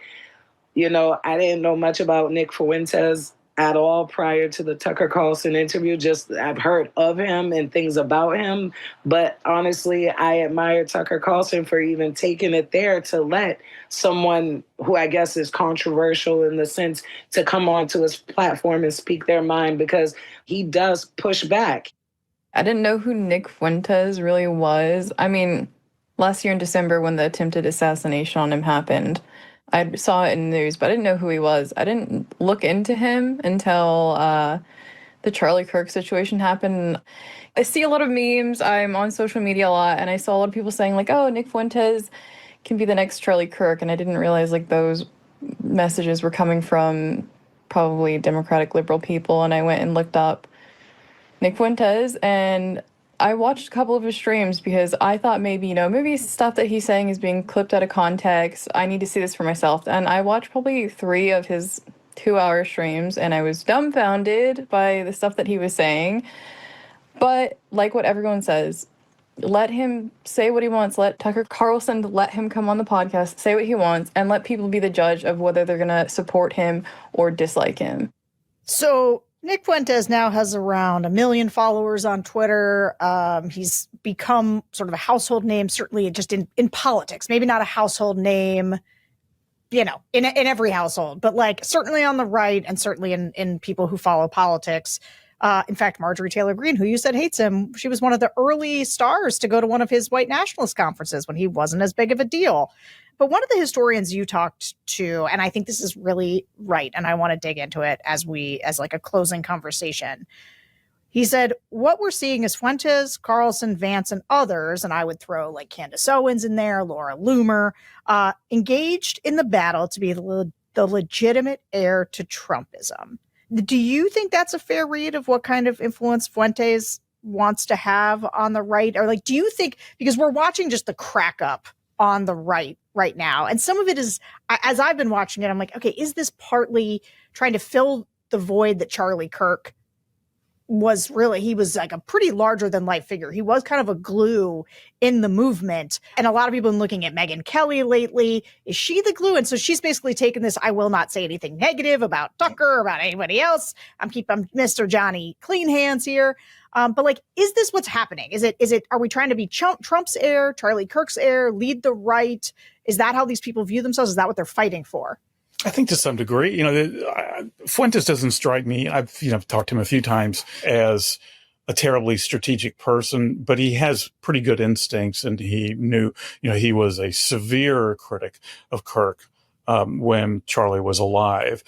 I didn't know much about Nick Fuentes at all prior to the Tucker Carlson interview. Just I've heard of him and things about him. But honestly, I admire Tucker Carlson for even taking it there to let someone who I guess is controversial in the sense to come onto his platform and speak their mind, because he does push back. I didn't know who Nick Fuentes really was. I mean, last year in December when the attempted assassination on him happened, I saw it in the news, but I didn't know who he was. I didn't look into him until the Charlie Kirk situation happened. I see a lot of memes. I'm on social media a lot, and I saw a lot of people saying, like, oh, Nick Fuentes can be the next Charlie Kirk, and I didn't realize, like, those messages were coming from probably Democratic liberal people, and I went and looked up Nick Fuentes, and I watched a couple of his streams because I thought maybe stuff that he's saying is being clipped out of context. I need to see this for myself. And I watched probably 3 of his 2-hour streams, and I was dumbfounded by the stuff that he was saying. But like what everyone says, let him say what he wants. Let Tucker Carlson let him come on the podcast, say what he wants, and let people be the judge of whether they're going to support him or dislike him. So Nick Fuentes now has around 1 million followers on Twitter. He's become sort of a household name, certainly just in politics. Maybe not a household name, in every household, but like certainly on the right and certainly in people who follow politics. In fact, Marjorie Taylor Greene, who you said hates him, she was one of the early stars to go to one of his white nationalist conferences when he wasn't as big of a deal. But one of the historians you talked to, and I think this is really right, and I want to dig into it as like a closing conversation. He said, what we're seeing is Fuentes, Carlson, Vance, and others, and I would throw like Candace Owens in there, Laura Loomer, engaged in the battle to be the legitimate heir to Trumpism. Do you think that's a fair read of what kind of influence Fuentes wants to have on the right? Or like, do you think, because we're watching just the crack up on the right now, and some of it is, as I've been watching it, I'm like, okay, is this partly trying to fill the void that Charlie Kirk was really, he was like a pretty larger than life figure. He was kind of a glue in the movement. And a lot of people have been looking at Megyn Kelly lately. Is she the glue? And so she's basically taken this, I will not say anything negative about Tucker, or about anybody else. I'm Mr. Johnny Clean Hands here. But like, is this what's happening? Are we trying to be Trump's heir, Charlie Kirk's heir, lead the right? Is that how these people view themselves? Is that what they're fighting for? I think to some degree, Fuentes doesn't strike me. I've, talked to him a few times as a terribly strategic person, but he has pretty good instincts, and he knew, he was a severe critic of Kirk when Charlie was alive,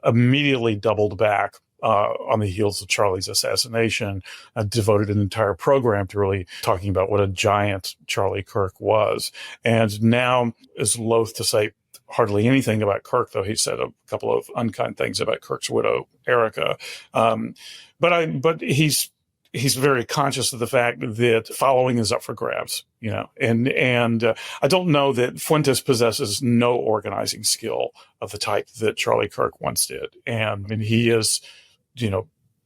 immediately doubled back on the heels of Charlie's assassination, devoted an entire program to really talking about what a giant Charlie Kirk was. And now is loath to say hardly anything about Kirk, though he said a couple of unkind things about Kirk's widow, Erica. But he's he's very conscious of the fact that following is up for grabs, and I don't know that Fuentes possesses no organizing skill of the type that Charlie Kirk once did. And I mean, he is,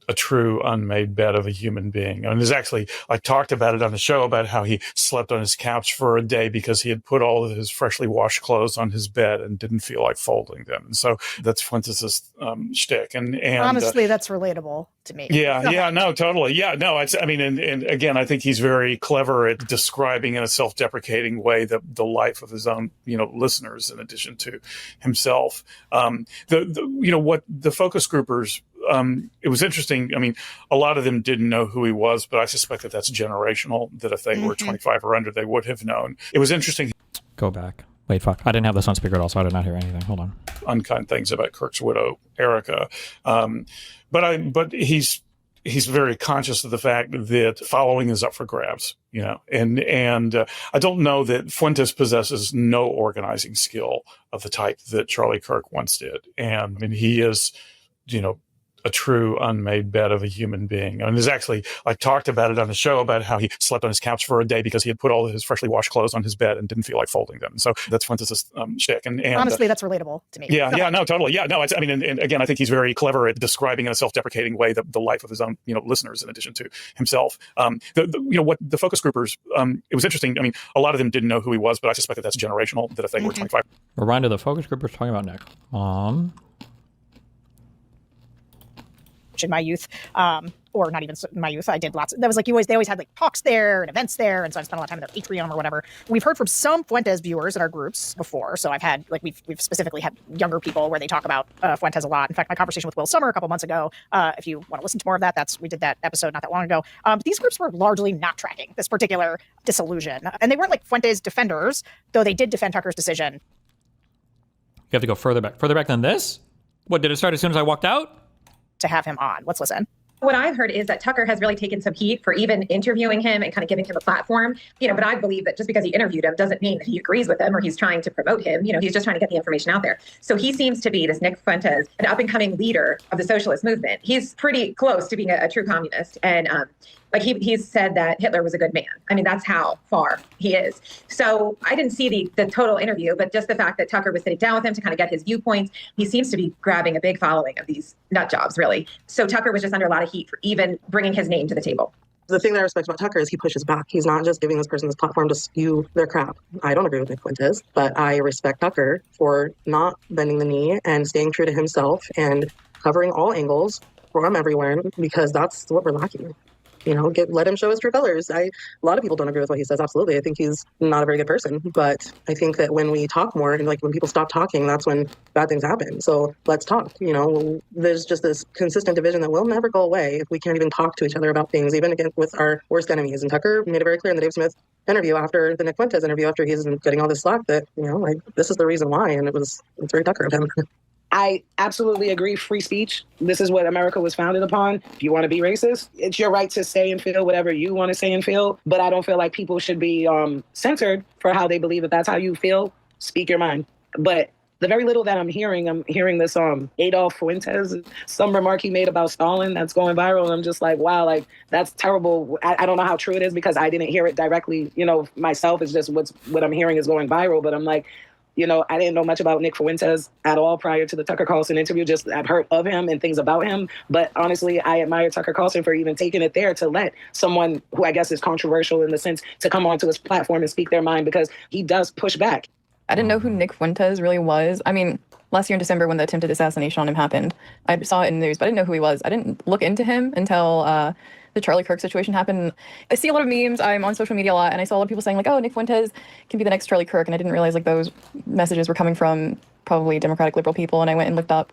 a true unmade bed of a human being. And there's actually, I talked about it on the show about how he slept on his couch for a day because he had put all of his freshly washed clothes on his bed and didn't feel like folding them. And so that's Fuentes' shtick. And honestly, that's relatable to me. Yeah, no, totally. Yeah, no, and again, I think he's very clever at describing in a self-deprecating way the life of his own, listeners in addition to himself. What the focus groupers, it was interesting. I mean, a lot of them didn't know who he was, but I suspect that that's generational, that if they were 25 or under, they would have known. It was interesting. Go back. Wait, fuck. I didn't have this on speaker at all, so I did not hear anything. Hold on. Unkind things about Kirk's widow, Erica. But he's very conscious of the fact that following is up for grabs, and I don't know that Fuentes possesses no organizing skill of the type that Charlie Kirk once did. And I mean, he is, a true unmade bed of a human being. And there's actually, I talked about it on the show about how he slept on his couch for a day because he had put all of his freshly washed clothes on his bed and didn't feel like folding them. So that's Fuentes' shtick. And honestly, that's relatable to me. Yeah, no, totally. Yeah, no, and again, I think he's very clever at describing in a self-deprecating way the life of his own, listeners in addition to himself. What the focus groupers, it was interesting. I mean, a lot of them didn't know who he was, but I suspect that that's generational, that if they were 25. Reminder, the focus groupers talking about Nick. In my youth, or not even my youth, I did lots. That was like they always had like talks there and events there, and so I spent a lot of time in the atrium or whatever. We've heard from some Fuentes viewers in our groups before, so I've had we've specifically had younger people where they talk about Fuentes a lot. In fact, my conversation with Will Summer a couple months ago, if you want to listen to more of that, we did that episode not that long ago. These groups were largely not tracking this particular disillusion, and they weren't like Fuentes defenders, though they did defend Tucker's decision. You have to go further back than this. What, did it start as soon as I walked out? To have him on. Let's listen. What I've heard is that Tucker has really taken some heat for even interviewing him and kind of giving him a platform, but I believe that just because he interviewed him doesn't mean that he agrees with him or he's trying to promote him. He's just trying to get the information out there. So he seems to be, this Nick Fuentes, an up and coming leader of the socialist movement. He's pretty close to being a true communist. And he's said that Hitler was a good man. I mean, that's how far he is. So I didn't see the total interview, but just the fact that Tucker was sitting down with him to kind of get his viewpoints, he seems to be grabbing a big following of these nut jobs, really. So Tucker was just under a lot of heat for even bringing his name to the table. The thing that I respect about Tucker is he pushes back. He's not just giving this person this platform to spew their crap. I don't agree with Nick Fuentes, but I respect Tucker for not bending the knee and staying true to himself and covering all angles from everywhere, because that's what we're lacking. Let him show his true colors. A lot of people don't agree with what he says. Absolutely. I think he's not a very good person. But I think that when we talk more and when people stop talking, that's when bad things happen. So let's talk. There's just this consistent division that will never go away if we can't even talk to each other about things, even again with our worst enemies. And Tucker made it very clear in the Dave Smith interview after the Nick Fuentes interview, after he's getting all this slack, that, this is the reason why. And it's very Tucker of him. I absolutely agree. Free speech. This is what America was founded upon. If you want to be racist, it's your right to say and feel whatever you want to say and feel. But I don't feel like people should be censored for how they believe. If that's how you feel, speak your mind. But the very little that I'm hearing this Adolf Fuentes, some remark he made about Stalin that's going viral. And I'm just like, wow, that's terrible. I don't know how true it is because I didn't hear it directly, myself. It's just what I'm hearing is going viral. But I'm like, I didn't know much about Nick Fuentes at all prior to the Tucker Carlson interview. Just I've heard of him and things about him. But honestly, I admire Tucker Carlson for even taking it there to let someone who I guess is controversial in the sense to come onto his platform and speak their mind, because he does push back. I didn't know who Nick Fuentes really was. I mean, last year in December when the attempted assassination on him happened, I saw it in the news, but I didn't know who he was. I didn't look into him until the Charlie Kirk situation happened. I see a lot of memes. I'm on social media a lot, and I saw a lot of people saying Nick Fuentes can be the next Charlie Kirk, and I didn't realize those messages were coming from probably Democratic liberal people, and I went and looked up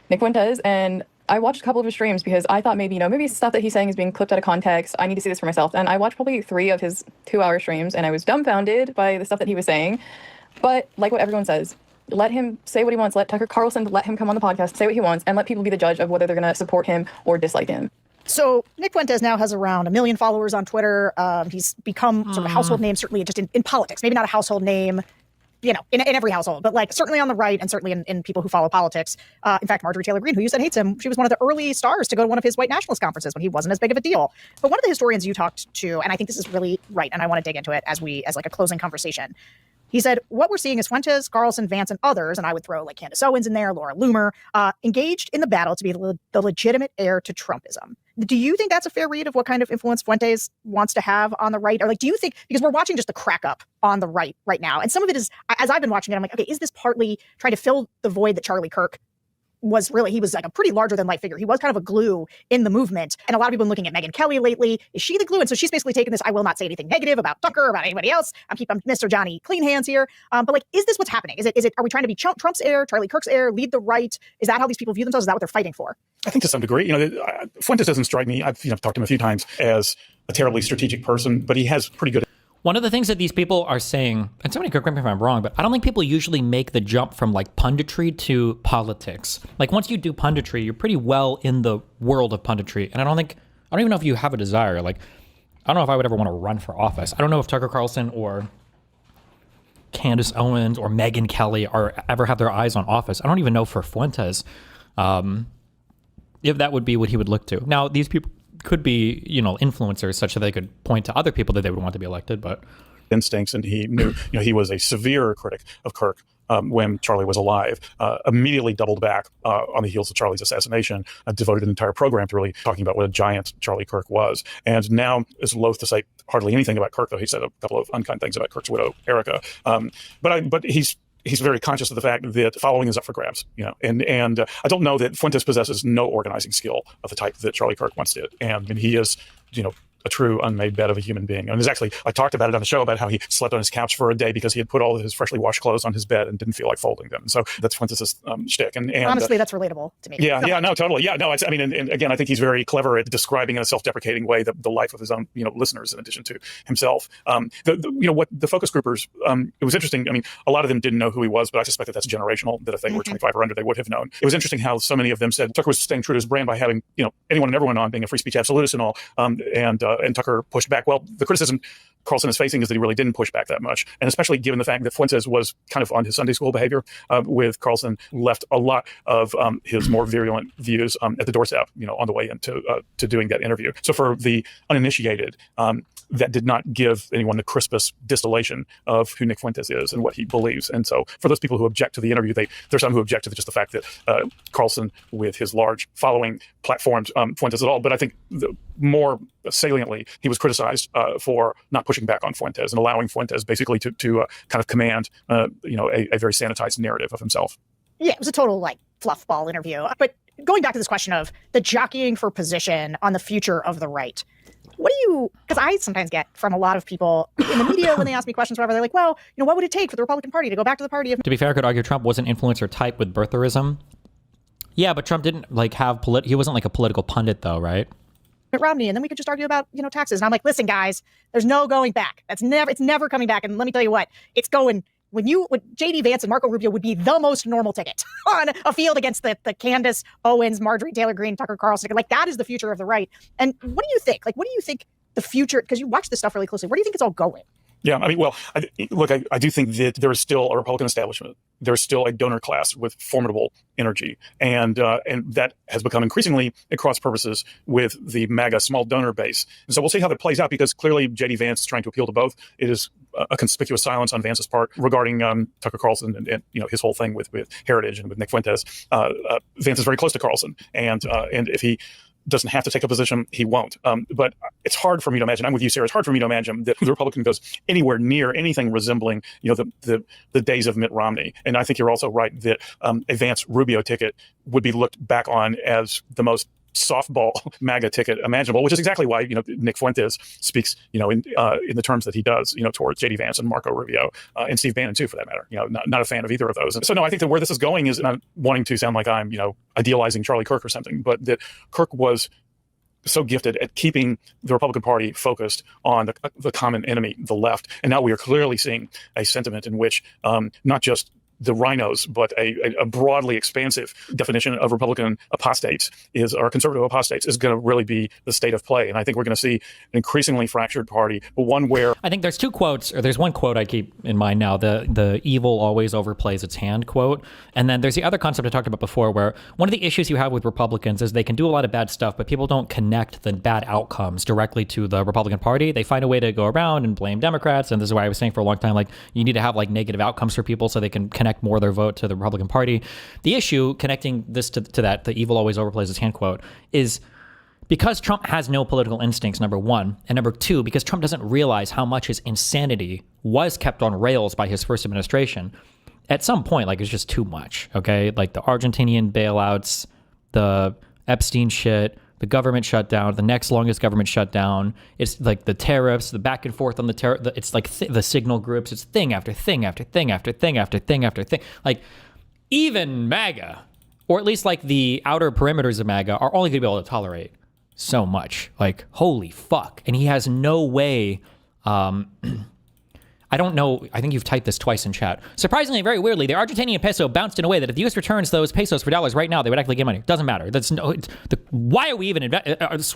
Nick Fuentes, and I watched a couple of his streams because I thought maybe stuff that he's saying is being clipped out of context. I need to see this for myself. And I watched probably 3 of his 2-hour streams, and I was dumbfounded by the stuff that he was saying. But like what everyone says, let him say what he wants. Let Tucker Carlson let him come on the podcast, say what he wants, and let people be the judge of whether they're going to support him or dislike him. So Nick Fuentes now has around 1 million followers on Twitter. He's become sort of a household name, certainly just in politics. Maybe not a household name in every household, but like certainly on the right and certainly in people who follow politics. In fact, Marjorie Taylor Greene, who you said hates him, she was one of the early stars to go to one of his white nationalist conferences when he wasn't as big of a deal. But one of the historians you talked to, and I think this is really right, and I want to dig into it as like a closing conversation. He said, what we're seeing is Fuentes, Carlson, Vance, and others, and I would throw like Candace Owens in there, Laura Loomer, engaged in the battle to be the legitimate heir to Trumpism. Do you think that's a fair read of what kind of influence Fuentes wants to have on the right? Or like, do you think, because we're watching just the crack up on the right now, and some of it is, as I've been watching it, I'm like, okay, is this partly trying to fill the void that Charlie Kirk was really, he was like a pretty larger than life figure. He was kind of a glue in the movement. And a lot of people have been looking at Megyn Kelly lately. Is she the glue? And so she's basically taken this, I will not say anything negative about Tucker, about anybody else. I'm Mr. Johnny Clean Hands here. But like, is this what's happening? Is it, are we trying to be Trump's heir, Charlie Kirk's heir, lead the right? Is that how these people view themselves? Is that what they're fighting for? I think to some degree, Fuentes doesn't strike me, I've talked to him a few times, as a terribly strategic person, but he has pretty good. One of the things that these people are saying, and somebody correct me if I'm wrong, but I don't think people usually make the jump from like punditry to politics. Like once you do punditry, you're pretty well in the world of punditry. And I don't even know if you have a desire. Like, I don't know if I would ever want to run for office. I don't know if Tucker Carlson or Candace Owens or Megyn Kelly ever have their eyes on office. I don't even know for Fuentes if that would be what he would look to. Now, these people could be, influencers such that they could point to other people that they would want to be elected, but instincts, and he knew, he was a severe critic of Kirk when Charlie was alive, immediately doubled back on the heels of Charlie's assassination, devoted an entire program to really talking about what a giant Charlie Kirk was. And now is loath to say hardly anything about Kirk, though he said a couple of unkind things about Kirk's widow, Erica. But he's very conscious of the fact that following is up for grabs, and I don't know that Fuentes possesses no organizing skill of the type that Charlie Kirk once did. And he is, a true unmade bed of a human being. And there's actually, I talked about it on the show about how he slept on his couch for a day because he had put all of his freshly washed clothes on his bed and didn't feel like folding them. So that's Fuentes' shtick. And honestly, that's relatable to me. Yeah, no, totally. Yeah, no, and again, I think he's very clever at describing in a self-deprecating way the life of his own, listeners in addition to himself. What the focus groupers, it was interesting. I mean, a lot of them didn't know who he was, but I suspect that that's generational, that if they were 25 or under, they would have known. It was interesting how so many of them said Tucker was staying true to his brand by having, anyone and everyone on, being a free speech absolutist and all, and Tucker pushed back. Well, the criticism Carlson is facing is that he really didn't push back that much. And especially given the fact that Fuentes was kind of on his Sunday school behavior with Carlson, left a lot of his more virulent views at the doorstep, on the way into to doing that interview. So for the uninitiated, that did not give anyone the crispest distillation of who Nick Fuentes is and what he believes. And so for those people who object to the interview, there's some who object to just the fact that Carlson, with his large following, platformed Fuentes at all. But I think more saliently, he was criticized for not pushing back on Fuentes and allowing Fuentes basically to kind of command, a very sanitized narrative of himself. Yeah, it was a total fluff ball interview. But going back to this question of the jockeying for position on the future of the right, because I sometimes get from a lot of people in the media when they ask me questions, whatever, they're like, well, what would it take for the Republican Party to go back to the party? To be fair, I could argue Trump was an influencer type with birtherism. Yeah, but Trump didn't have he wasn't like a political pundit though, right? Mitt Romney, and then we could just argue about taxes. And I'm like, listen, guys, there's no going back. It's never coming back. And let me tell you what, it's going. When JD Vance and Marco Rubio would be the most normal ticket on a field against the Candace Owens, Marjorie Taylor Greene, Tucker Carlson. That is the future of the right. And what do you think? What do you think the future? Because you watch this stuff really closely. Where do you think it's all going? Yeah, I do think that there is still a Republican establishment. There's still a donor class with formidable energy, and that has become increasingly at cross purposes with the MAGA small donor base. And so we'll see how that plays out, because clearly J.D. Vance is trying to appeal to both. It is a conspicuous silence on Vance's part regarding Tucker Carlson and his whole thing with Heritage and with Nick Fuentes. Vance is very close to Carlson, and if he doesn't have to take a position, he won't. But it's hard for me to imagine. I'm with you, Sarah. It's hard for me to imagine that the Republican goes anywhere near anything resembling, the days of Mitt Romney. And I think you're also right that a Vance Rubio ticket would be looked back on as the most softball MAGA ticket imaginable, which is exactly why Nick Fuentes speaks in the terms that he does towards J.D. Vance and Marco Rubio and Steve Bannon too, for that matter. Not a fan of either of those. And so no, I think that where this is going is not wanting to sound like I'm idealizing Charlie Kirk or something, but that Kirk was so gifted at keeping the Republican Party focused on the common enemy, the left. And now we are clearly seeing a sentiment in which not just the rhinos, but a broadly expansive definition of Republican apostates or conservative apostates is going to really be the state of play. And I think we're going to see an increasingly fractured party, but one where I think there's two quotes, or there's one quote I keep in mind now, the evil always overplays its hand quote. And then there's the other concept I talked about before, where one of the issues you have with Republicans is they can do a lot of bad stuff, but people don't connect the bad outcomes directly to the Republican Party. They find a way to go around and blame Democrats. And this is why I was saying for a long time, like, you need to have like negative outcomes for people so they can connect more of their vote to the Republican Party. The issue connecting this to that, the evil always overplays its hand quote, is because Trump has no political instincts, number one, and number two, because Trump doesn't realize how much his insanity was kept on rails by his first administration. At some point, like, it's just too much, okay? Like the Argentinian bailouts, the Epstein shit, the government shutdown, the next longest government shutdown. It's like the tariffs, the back and forth on the tariff. It's like the signal groups. It's thing after thing after thing after thing after thing after thing. Like, even MAGA, or at least like the outer perimeters of MAGA, are only going to be able to tolerate so much. Like, holy fuck. And he has no way. I don't know. I think you've typed this twice in chat. Surprisingly, very weirdly, the Argentinian peso bounced in a way that if the U.S. returns those pesos for dollars right now, they would actually get money. Doesn't matter. That's no. Why are we even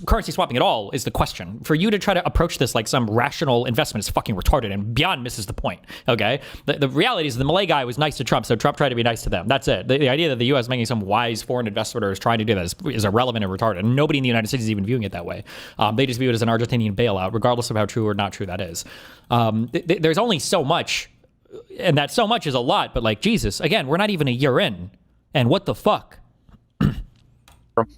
currency swapping at all is the question. For you to try to approach this like some rational investment is fucking retarded and beyond misses the point. Okay. The reality is the Malay guy was nice to Trump, so Trump tried to be nice to them. That's it. The idea that the U.S. making some wise foreign investor is trying to do that is irrelevant and retarded. And nobody in the United States is even viewing it that way. They just view it as an Argentinian bailout, regardless of how true or not true that is. There's only so much, and that so much is a lot, but like, Jesus, again, we're not even a year in, and what the fuck?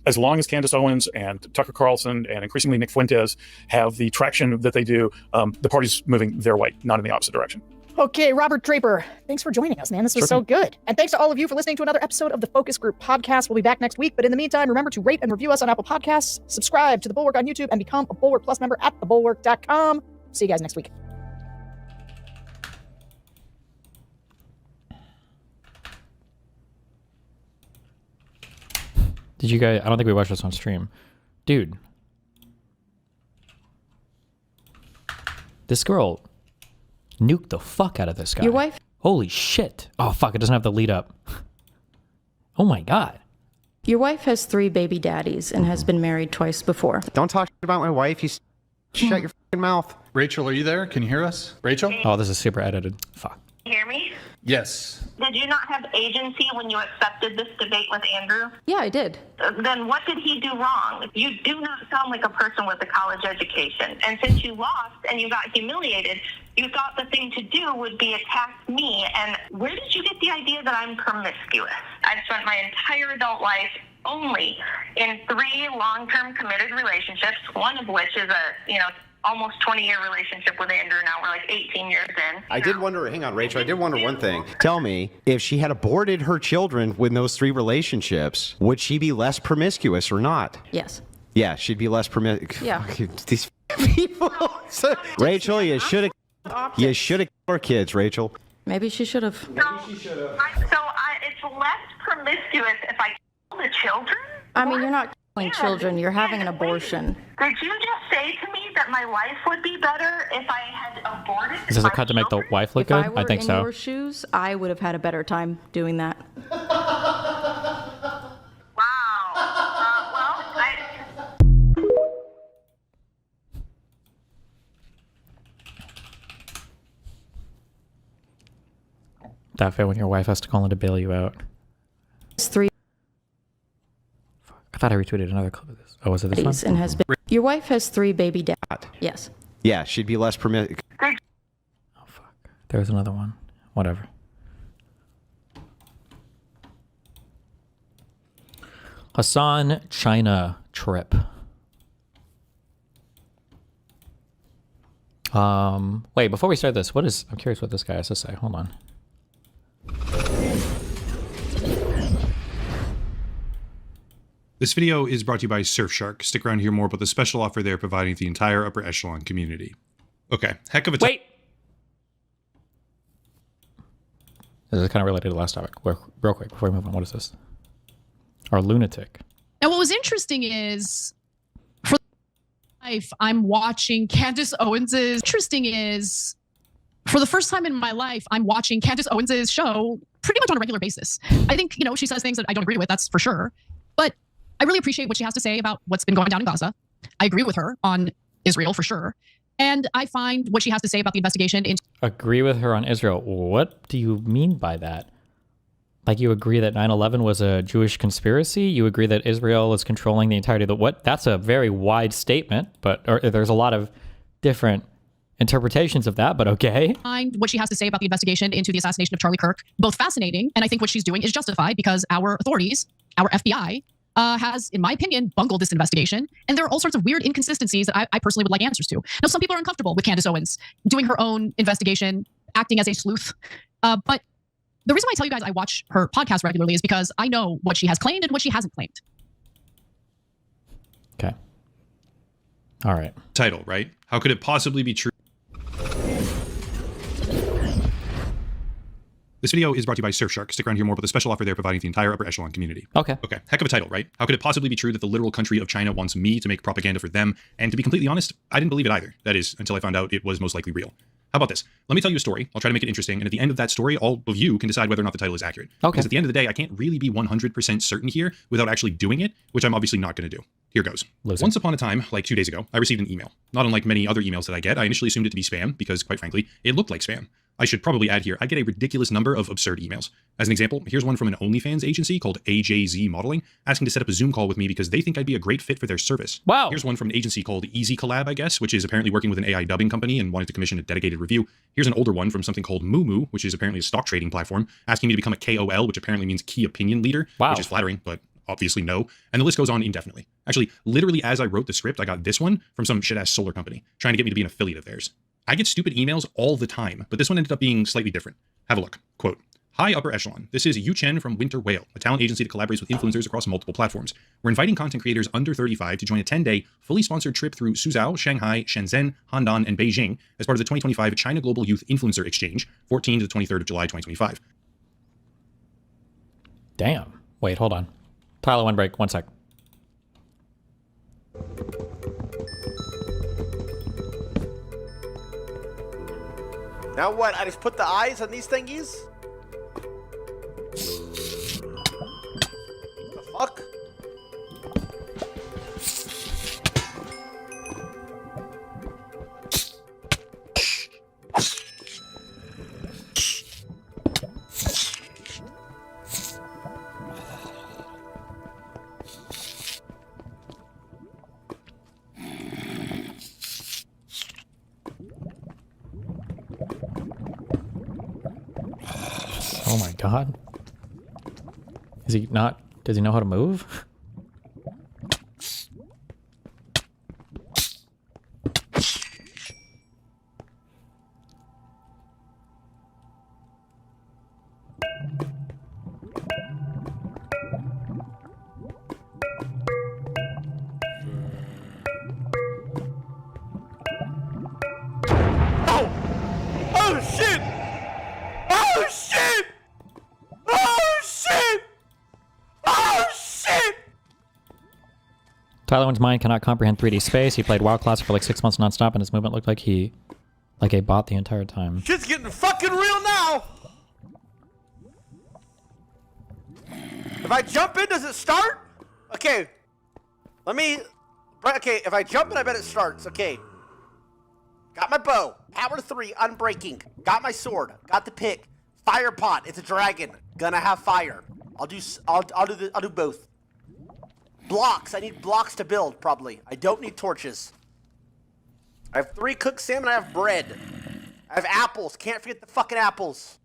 As long as Candace Owens and Tucker Carlson and increasingly Nick Fuentes have the traction that they do, the party's moving their way, not in the opposite direction. Okay, Robert Draper, thanks for joining us, man. This was so good. And thanks to all of you for listening to another episode of the Focus Group Podcast. We'll be back next week, but in the meantime, remember to rate and review us on Apple Podcasts, subscribe to The Bulwark on YouTube, and become a Bulwark Plus member at thebulwark.com. See you guys next week. Did you guys? I don't think we watched this on stream. Dude. This girl nuked the fuck out of this guy. Your wife? Holy shit. Oh, fuck. It doesn't have the lead up. Oh, my God. Your wife has 3 baby daddies and has been married twice before. Don't talk about my wife. You shut your fucking mouth. Rachel, are you there? Can you hear us? Rachel? Oh, this is super edited. Fuck. Can you hear me? Yes. Did you not have agency when you accepted this debate with Andrew? Yeah, I did. Then what did he do wrong? You do not sound like a person with a college education. And since you lost and you got humiliated, you thought the thing to do would be attack me. And where did you get the idea that I'm promiscuous? I've spent my entire adult life only in 3 long-term committed relationships, one of which is a, almost 20-year relationship with Andrew. Now we're like 18 years in. I did wonder, hang on, Rachel, I did wonder one thing. Tell me, if she had aborted her children with those 3 relationships, would she be less promiscuous or not? Yes. Yeah, she'd be less promiscuous. Yeah. These people. Rachel, you should have killed her kids, Rachel. Maybe she should have. It's less promiscuous if I kill the children? I mean, you're not killing children. You're having an abortion. Did you just say to me that my life would be better if I had aborted? Is this a cut to make the wife look good? I think so. If I were in your shoes, I would have had a better time doing that. That fair when your wife has to call in to bail you out. It's 3. I thought I retweeted another clip of this. Oh, was it this one? And has been. Your wife has 3 baby dads. Yes. Yeah, she'd be less promiscuous. Oh, fuck. There's another one. Whatever. Hassan China trip. Wait, before we start this, I'm curious what this guy has to say. Hold on. This video is brought to you by Surfshark. Stick around to hear more about the special offer they're providing to the entire upper echelon community. Okay, heck of a Wait! This is kind of related to the last topic. Real quick, before we move on, what is this? Our lunatic. And what was interesting is, for life, I'm watching Candace Owens's. Interesting is, for the first time in my life, I'm watching Candace Owens' show pretty much on a regular basis. I think, she says things that I don't agree with, that's for sure. But I really appreciate what she has to say about what's been going down in Gaza. I agree with her on Israel for sure. And I find what she has to say about the investigation into... Agree with her on Israel. What do you mean by that? Like, you agree that 9/11 was a Jewish conspiracy? You agree that Israel is controlling the entirety of the... What? That's a very wide statement, but there's a lot of different interpretations of that, but okay. Find what she has to say about the investigation into the assassination of Charlie Kirk both fascinating, and I think what she's doing is justified because our authorities, our FBI, has, in my opinion, bungled this investigation. And there are all sorts of weird inconsistencies that I personally would like answers to. Now, some people are uncomfortable with Candace Owens doing her own investigation, acting as a sleuth. But the reason why I tell you guys I watch her podcast regularly is because I know what she has claimed and what she hasn't claimed. Okay. All right. Title, right? How could it possibly be true? This video is brought to you by Surfshark. Stick around here more about the special offer they're providing the entire upper echelon community. Okay. Okay. Heck of a title, right? How could it possibly be true that the literal country of China wants me to make propaganda for them? And to be completely honest, I didn't believe it either. That is, until I found out it was most likely real. How about this? Let me tell you a story. I'll try to make it interesting. And at the end of that story, all of you can decide whether or not the title is accurate. Okay. Because at the end of the day, I can't really be 100% certain here without actually doing it, which I'm obviously not going to do. Here goes. Once upon a time, like 2 days ago, I received an email. Not unlike many other emails that I get, I initially assumed it to be spam because, quite frankly, it looked like spam. I should probably add here, I get a ridiculous number of absurd emails. As an example, here's one from an OnlyFans agency called AJZ Modeling, asking to set up a Zoom call with me because they think I'd be a great fit for their service. Wow. Here's one from an agency called Easy Collab, I guess, which is apparently working with an AI dubbing company and wanted to commission a dedicated review. Here's an older one from something called Moo, which is apparently a stock trading platform, asking me to become a KOL, which apparently means key opinion leader, which is flattering, but obviously no. And the list goes on indefinitely. Actually, literally as I wrote the script, I got this one from some shit-ass solar company trying to get me to be an affiliate of theirs. I get stupid emails all the time, but this one ended up being slightly different. Have a look. Quote, "Hi, Upper Echelon. This is Yu Chen from Winter Whale, a talent agency that collaborates with influencers across multiple platforms. We're inviting content creators under 35 to join a 10-day, fully sponsored trip through Suzhou, Shanghai, Shenzhen, Handan, and Beijing as part of the 2025 China Global Youth Influencer Exchange, 14 to the 23rd of July, 2025. Damn. Wait, hold on. Tyler, one break. 1 sec. Now what? I just put the eyes on these thingies? The fuck? Oh my god. Is he not... Does he know how to move? Oh shit! Oh shit! Oh shit! Oh shit! Tyler Owen's mind cannot comprehend 3D space. He played WoW Classic for like 6 months nonstop, and his movement looked like a bot the entire time. Shit's getting fucking real now! If I jump in, does it start? Okay. Okay, if I jump in, I bet it starts. Okay. Got my bow. Power 3, unbreaking. Got my sword. Got the pick. Fire pot. It's a dragon. Gonna have fire. I'll do both. Blocks. I need blocks to build, probably. I don't need torches. I have 3 cooked salmon. I have bread. I have apples. Can't forget the fucking apples.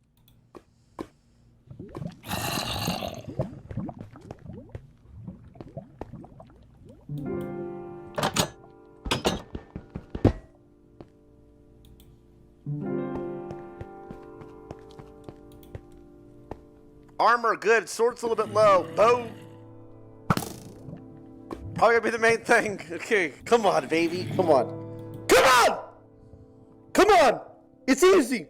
Armor, good. Sword's a little bit low. Bow. Probably gonna be the main thing. Okay, come on, baby. Come on. Come on! Come on! It's easy!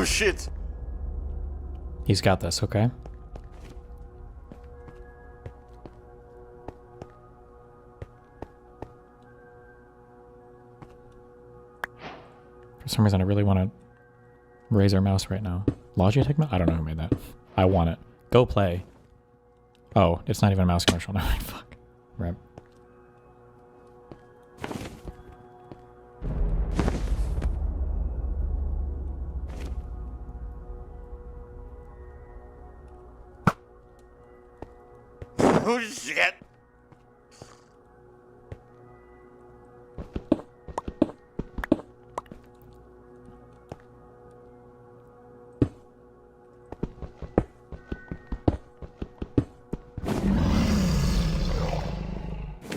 Oh shit. He's got this, okay? For some reason, I really want to raise our mouse right now. Logitech mouse? I don't know who made that. I want it. Go play. Oh, it's not even a mouse commercial. No, fuck. Right. Oh shit.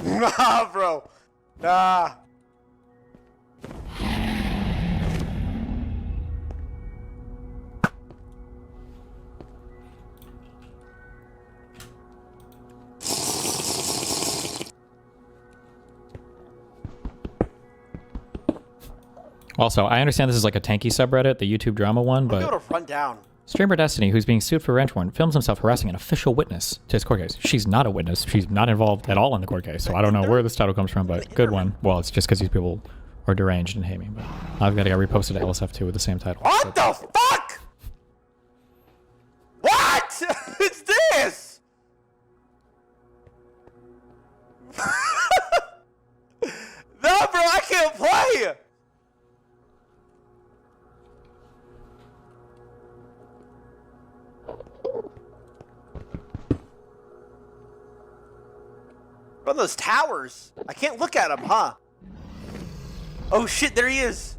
Nah, bro. Nah. Also, I understand this is like a tanky subreddit, the YouTube drama one, I'm but able to run down. Streamer Destiny, who's being sued for rent warrant, films himself harassing an official witness to his court case. She's not a witness. She's not involved at all in the court case, so I don't know where this title comes from, but good one. Well, it's just because these people are deranged and hate me, but I've got to get reposted to LSF2 with the same title. What the fuck? What? It's this? No, bro, I can't play. From those towers. I can't look at him, huh? Oh shit, there he is.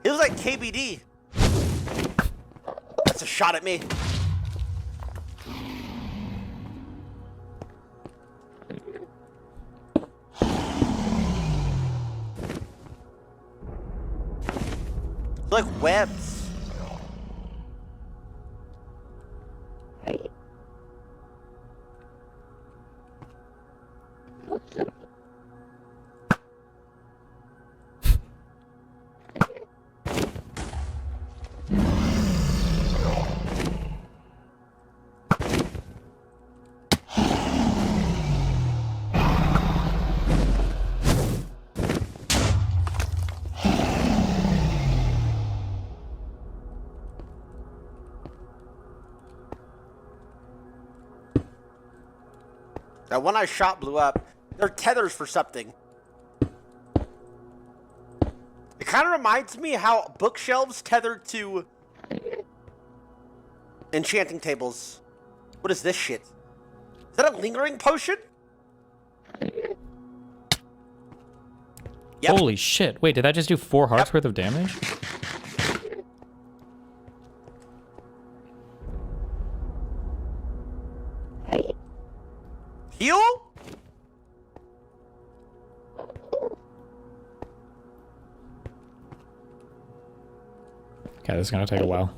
It was like KBD. That's a shot at me. Like webs. That one I shot blew up. They're tethers for something. It kind of reminds me how bookshelves tethered to enchanting tables. What is this shit? Is that a lingering potion? Yep. Holy shit. Wait, did that just do 4 hearts worth of damage? Heal? Okay, this is gonna take a while.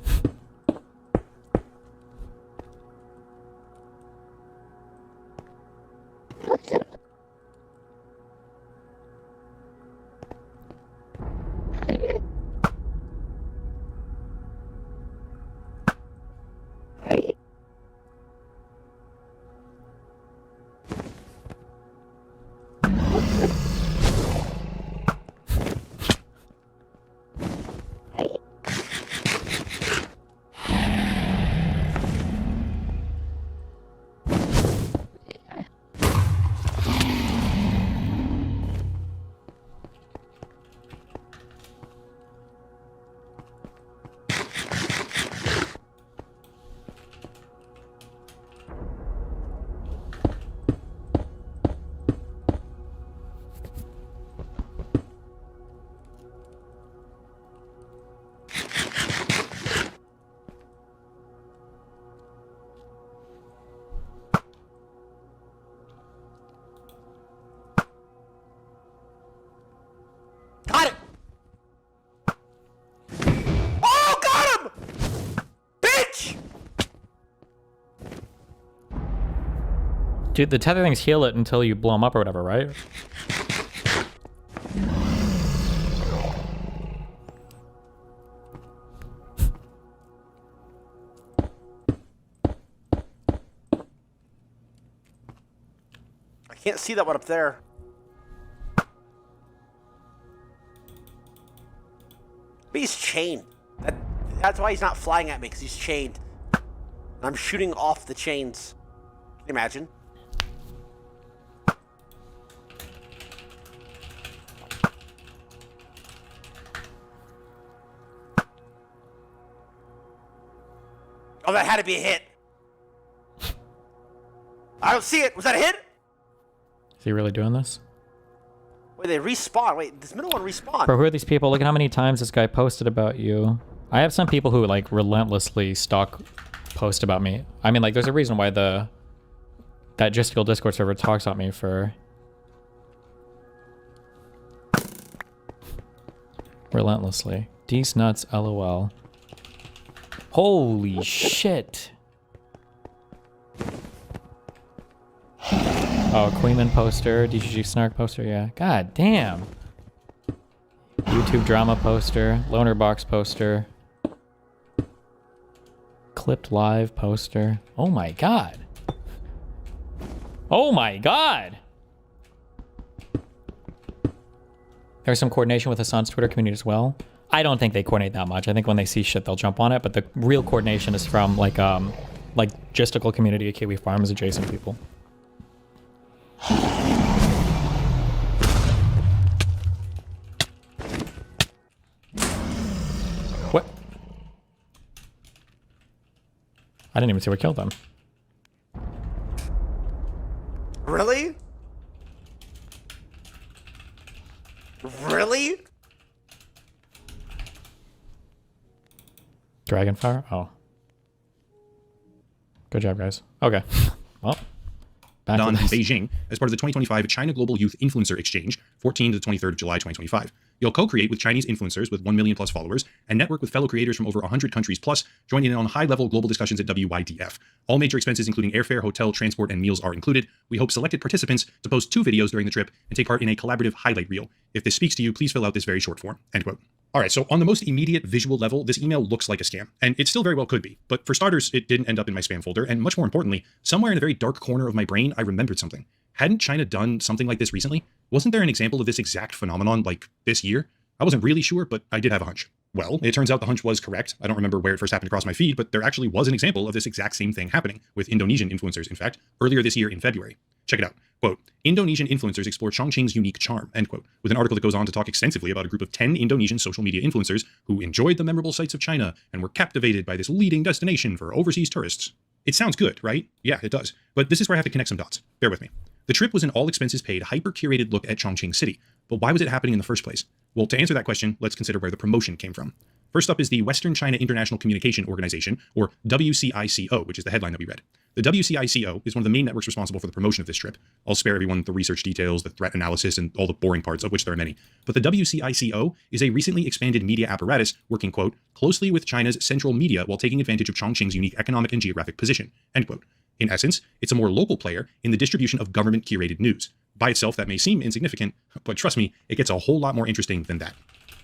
Dude, the tether things heal it until you blow them up or whatever, right? I can't see that one up there. But he's chained. That's why he's not flying at me, because he's chained. And I'm shooting off the chains. Can you imagine? Oh, that had to be a hit. I don't see it. Was that a hit? Is he really doing this? Wait, they respawn. Wait, this middle one respawned. Bro, who are these people? Look at how many times this guy posted about you. I have some people who like relentlessly stalk post about me. I mean, like, there's a reason why that Gisticle Discord server talks about me for relentlessly. D's nuts, lol. Holy shit. Oh, Queenman poster, DGG Snark poster, yeah. God damn. YouTube drama poster, Loner Box poster. Clipped live poster. Oh my god. Oh my god! There's some coordination with Hassan's Twitter community as well. I don't think they coordinate that much. I think when they see shit, they'll jump on it, but the real coordination is from like Gisticle community, Kiwi Farms adjacent people. What? I didn't even see what killed them. Really? Really? Dragonfire? Oh. Good job, guys. Okay. Well. Done in Beijing as part of the 2025 China Global Youth Influencer Exchange, 14 to the 23rd of July 2025. You'll co-create with Chinese influencers with 1 million plus followers and network with fellow creators from over 100 countries plus, joining in on high-level global discussions at WYDF. All major expenses including airfare, hotel, transport, and meals are included. We hope selected participants to post 2 videos during the trip and take part in a collaborative highlight reel. If this speaks to you, please fill out this very short form. End quote. All right, so on the most immediate visual level, this email looks like a scam, and it still very well could be. But for starters, it didn't end up in my spam folder, and much more importantly, somewhere in a very dark corner of my brain, I remembered something. Hadn't China done something like this recently? Wasn't there an example of this exact phenomenon like this year? I wasn't really sure, but I did have a hunch. Well, it turns out the hunch was correct. I don't remember where it first happened across my feed, but there actually was an example of this exact same thing happening with Indonesian influencers, in fact, earlier this year in February. Check it out. Quote, Indonesian influencers explore Chongqing's unique charm, end quote, with an article that goes on to talk extensively about a group of 10 Indonesian social media influencers who enjoyed the memorable sights of China and were captivated by this leading destination for overseas tourists. It sounds good, right? Yeah, it does. But this is where I have to connect some dots. Bear with me. The trip was an all-expenses-paid, hyper-curated look at Chongqing City. But why was it happening in the first place? Well, to answer that question, let's consider where the promotion came from. First up is the Western China International Communication Organization, or WCICO, which is the headline that we read. The WCICO is one of the main networks responsible for the promotion of this trip. I'll spare everyone the research details, the threat analysis, and all the boring parts, of which there are many. But the WCICO is a recently expanded media apparatus working, quote, closely with China's central media while taking advantage of Chongqing's unique economic and geographic position, end quote. In essence, it's a more local player in the distribution of government-curated news. By itself, that may seem insignificant, but trust me, it gets a whole lot more interesting than that.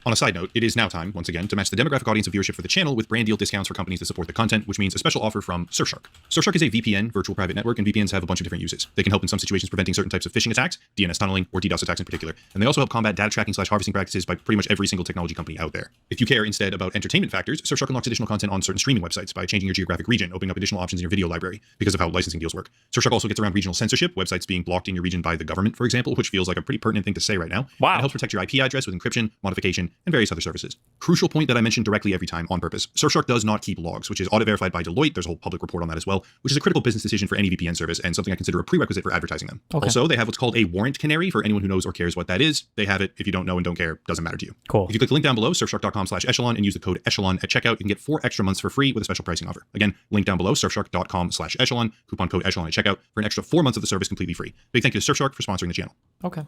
On a side note, it is now time, once again, to match the demographic audience of viewership for the channel with brand deal discounts for companies that support the content, which means a special offer from Surfshark. Surfshark is a VPN, virtual private network, and VPNs have a bunch of different uses. They can help in some situations preventing certain types of phishing attacks, DNS tunneling, or DDoS attacks in particular. And they also help combat data tracking / harvesting practices by pretty much every single technology company out there. If you care instead about entertainment factors, Surfshark unlocks additional content on certain streaming websites by changing your geographic region, opening up additional options in your video library because of how licensing deals work. Surfshark also gets around regional censorship, websites being blocked in your region by the government, for example, which feels like a pretty pertinent thing to say right now. Wow. It helps protect your IP address with encryption, modification, and various other services. Crucial point that I mentioned directly every time on purpose. Surfshark does not keep logs, which is audit verified by Deloitte. There's a whole public report on that as well, which is a critical business decision for any VPN service and something I consider a prerequisite for advertising them. Okay. Also, they have what's called a warrant canary for anyone who knows or cares what that is. They have it. If you don't know and don't care, doesn't matter to you. Cool. If you click the link down below, surfshark.com/echelon, and use the code echelon at checkout, you can get 4 extra months for free with a special pricing offer. Again, link down below, surfshark.com/echelon, coupon code echelon at checkout for an extra 4 months of the service completely free. Big thank you to Surfshark for sponsoring the channel. Okay.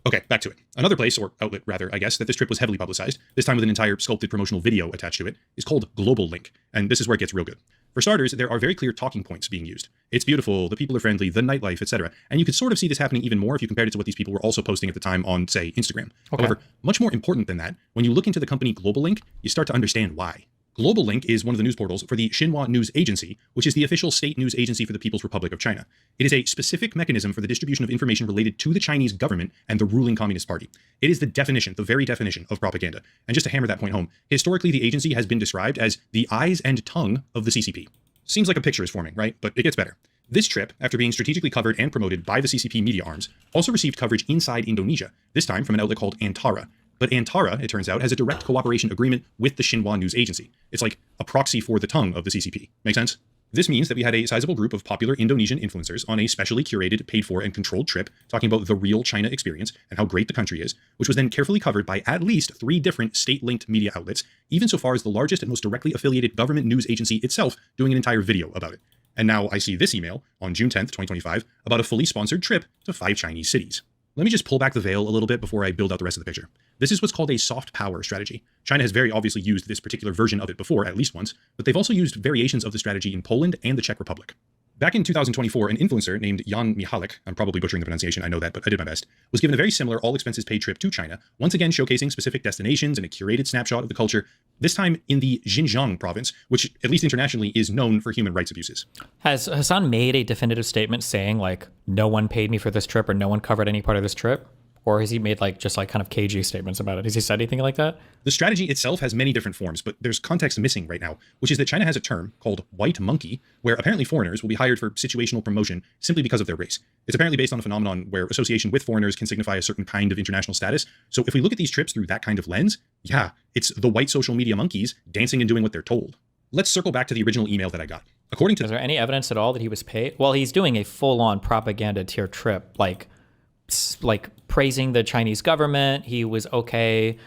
Okay, back to it. Another place, or outlet rather, I guess, that this trip was heavily publicized, this time with an entire sculpted promotional video attached to it, is called Global Link. And this is where it gets real good. For starters, there are very clear talking points being used. It's beautiful, the people are friendly, the nightlife, etc. And you could sort of see this happening even more if you compared it to what these people were also posting at the time on, say, Instagram. Okay. However, much more important than that, when you look into the company Global Link, you start to understand why. Global Link is one of the news portals for the Xinhua News Agency, which is the official state news agency for the People's Republic of China. It is a specific mechanism for the distribution of information related to the Chinese government and the ruling Communist Party. It is the definition, the very definition of propaganda. And just to hammer that point home, historically the agency has been described as the eyes and tongue of the CCP. Seems like a picture is forming, right? But it gets better. This trip, after being strategically covered and promoted by the CCP media arms, also received coverage inside Indonesia, this time from an outlet called Antara. But Antara, it turns out, has a direct cooperation agreement with the Xinhua News Agency. It's like a proxy for the tongue of the CCP. Make sense? This means that we had a sizable group of popular Indonesian influencers on a specially curated, paid for, and controlled trip talking about the real China experience and how great the country is, which was then carefully covered by at least 3 different state-linked media outlets, even so far as the largest and most directly affiliated government news agency itself doing an entire video about it. And now I see this email on June 10th, 2025, about a fully sponsored trip to 5 Chinese cities. Let me just pull back the veil a little bit before I build out the rest of the picture. This is what's called a soft power strategy. China has very obviously used this particular version of it before, at least once, but they've also used variations of the strategy in Poland and the Czech Republic. Back in 2024, an influencer named Jan Michalek, I'm probably butchering the pronunciation, I know that, but I did my best, was given a very similar all-expenses-paid trip to China, once again showcasing specific destinations and a curated snapshot of the culture, this time in the Xinjiang province, which, at least internationally, is known for human rights abuses. Has Hassan made a definitive statement saying, like, no one paid me for this trip or no one covered any part of this trip? Or has he made just kind of cagey statements about it? Has he said anything like that? The strategy itself has many different forms, but there's context missing right now, which is that China has a term called white monkey, where apparently foreigners will be hired for situational promotion simply because of their race. It's apparently based on a phenomenon where association with foreigners can signify a certain kind of international status. So if we look at these trips through that kind of lens, yeah, it's the white social media monkeys dancing and doing what they're told. Let's circle back to the original email that I got. According to... Is there any evidence at all that he was paid? Well, he's doing a full-on propaganda tier trip, like praising the Chinese government. He was okay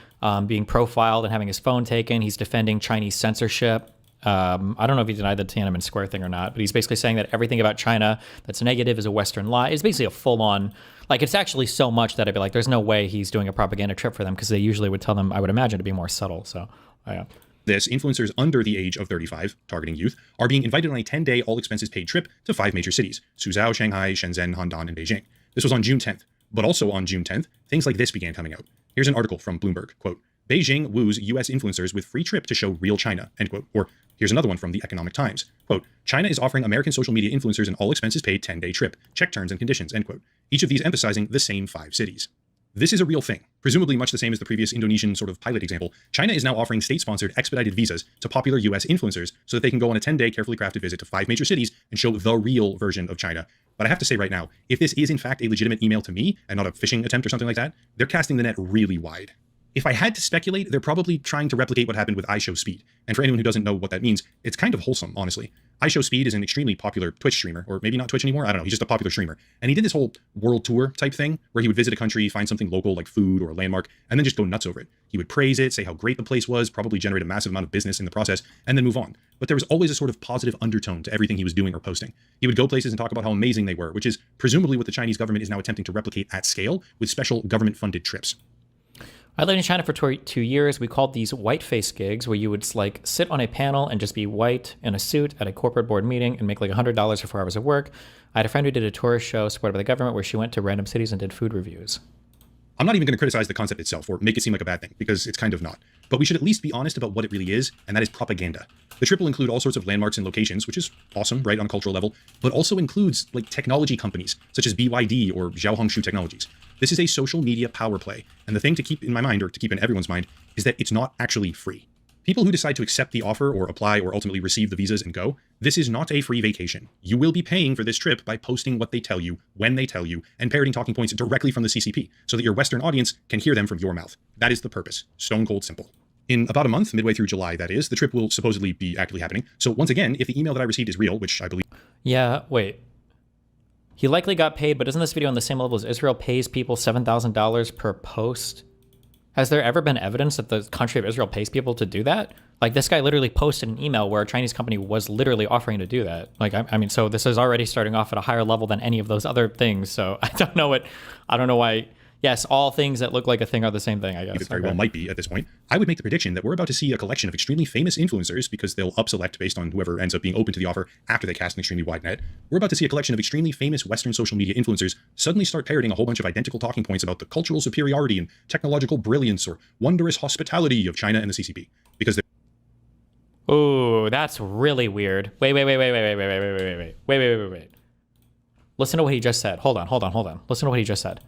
being profiled and having his phone taken. He's defending Chinese censorship. I don't know if he denied the Tiananmen Square thing or not, but he's basically saying that everything about China that's negative is a Western lie. It's basically a full-on, it's actually so much that I'd be like, there's no way he's doing a propaganda trip for them, because they usually would tell them, I would imagine, to be more subtle. So, yeah. This, influencers under the age of 35, targeting youth, are being invited on a 10-day all-expenses-paid trip to 5 major cities: Suzhou, Shanghai, Shenzhen, Handan, and Beijing. This was on June 10th. But also on June 10th, things like this began coming out. Here's an article from Bloomberg, quote, Beijing woos U.S. influencers with free trip to show real China, end quote. Or here's another one from the Economic Times, quote, China is offering American social media influencers an all-expenses-paid 10-day trip. Check terms and conditions, end quote. Each of these emphasizing the same 5 cities. This is a real thing. Presumably much the same as the previous Indonesian sort of pilot example, China is now offering state-sponsored expedited visas to popular U.S. influencers so that they can go on a 10-day carefully crafted visit to 5 major cities and show the real version of China. But I have to say right now, if this is in fact a legitimate email to me and not a phishing attempt or something like that, they're casting the net really wide. If I had to speculate, they're probably trying to replicate what happened with iShowSpeed. And for anyone who doesn't know what that means, it's kind of wholesome, honestly. iShowSpeed is an extremely popular Twitch streamer, or maybe not Twitch anymore, I don't know, he's just a popular streamer. And he did this whole world tour type thing, where he would visit a country, find something local like food or a landmark, and then just go nuts over it. He would praise it, say how great the place was, probably generate a massive amount of business in the process, and then move on. But there was always a sort of positive undertone to everything he was doing or posting. He would go places and talk about how amazing they were, which is presumably what the Chinese government is now attempting to replicate at scale with special government-funded trips. I lived in China for 2 years. We called these white-face gigs, where you would sit on a panel and just be white in a suit at a corporate board meeting and make $100 for 4 hours of work. I had a friend who did a tourist show supported by the government where she went to random cities and did food reviews. I'm not even going to criticize the concept itself or make it seem like a bad thing, because it's kind of not. But we should at least be honest about what it really is, and that is propaganda. The trip will include all sorts of landmarks and locations, which is awesome, right, on a cultural level, but also includes technology companies such as BYD or Xiaohongshu Technologies. This is a social media power play, and the thing to keep in my mind, or to keep in everyone's mind, is that it's not actually free. People who decide to accept the offer or apply or ultimately receive the visas and go, this is not a free vacation. You will be paying for this trip by posting what they tell you, when they tell you, and parroting talking points directly from the CCP, so that your Western audience can hear them from your mouth. That is the purpose. Stone cold simple. In about a month, midway through July, that is, the trip will supposedly be actively happening. So once again, if the email that I received is real, which I believe... Yeah, wait. He likely got paid, but isn't this video on the same level as Israel pays people $7,000 per post? Has there ever been evidence that the country of Israel pays people to do that? This guy literally posted an email where a Chinese company was literally offering to do that. I mean, so this is already starting off at a higher level than any of those other things. So I don't know why Yes, all things that look like a thing are the same thing, I guess. It very well might be at this point. I would make the prediction that we're about to see a collection of extremely famous influencers, because they'll up-select based on whoever ends up being open to the offer after they cast an extremely wide net. We're about to see a collection of extremely famous Western social media influencers suddenly start parroting a whole bunch of identical talking points about the cultural superiority and technological brilliance or wondrous hospitality of China and the CCP. Because they're Ooh, that's really weird. Wait. Listen to what he just said. Hold on. Listen to what he just said.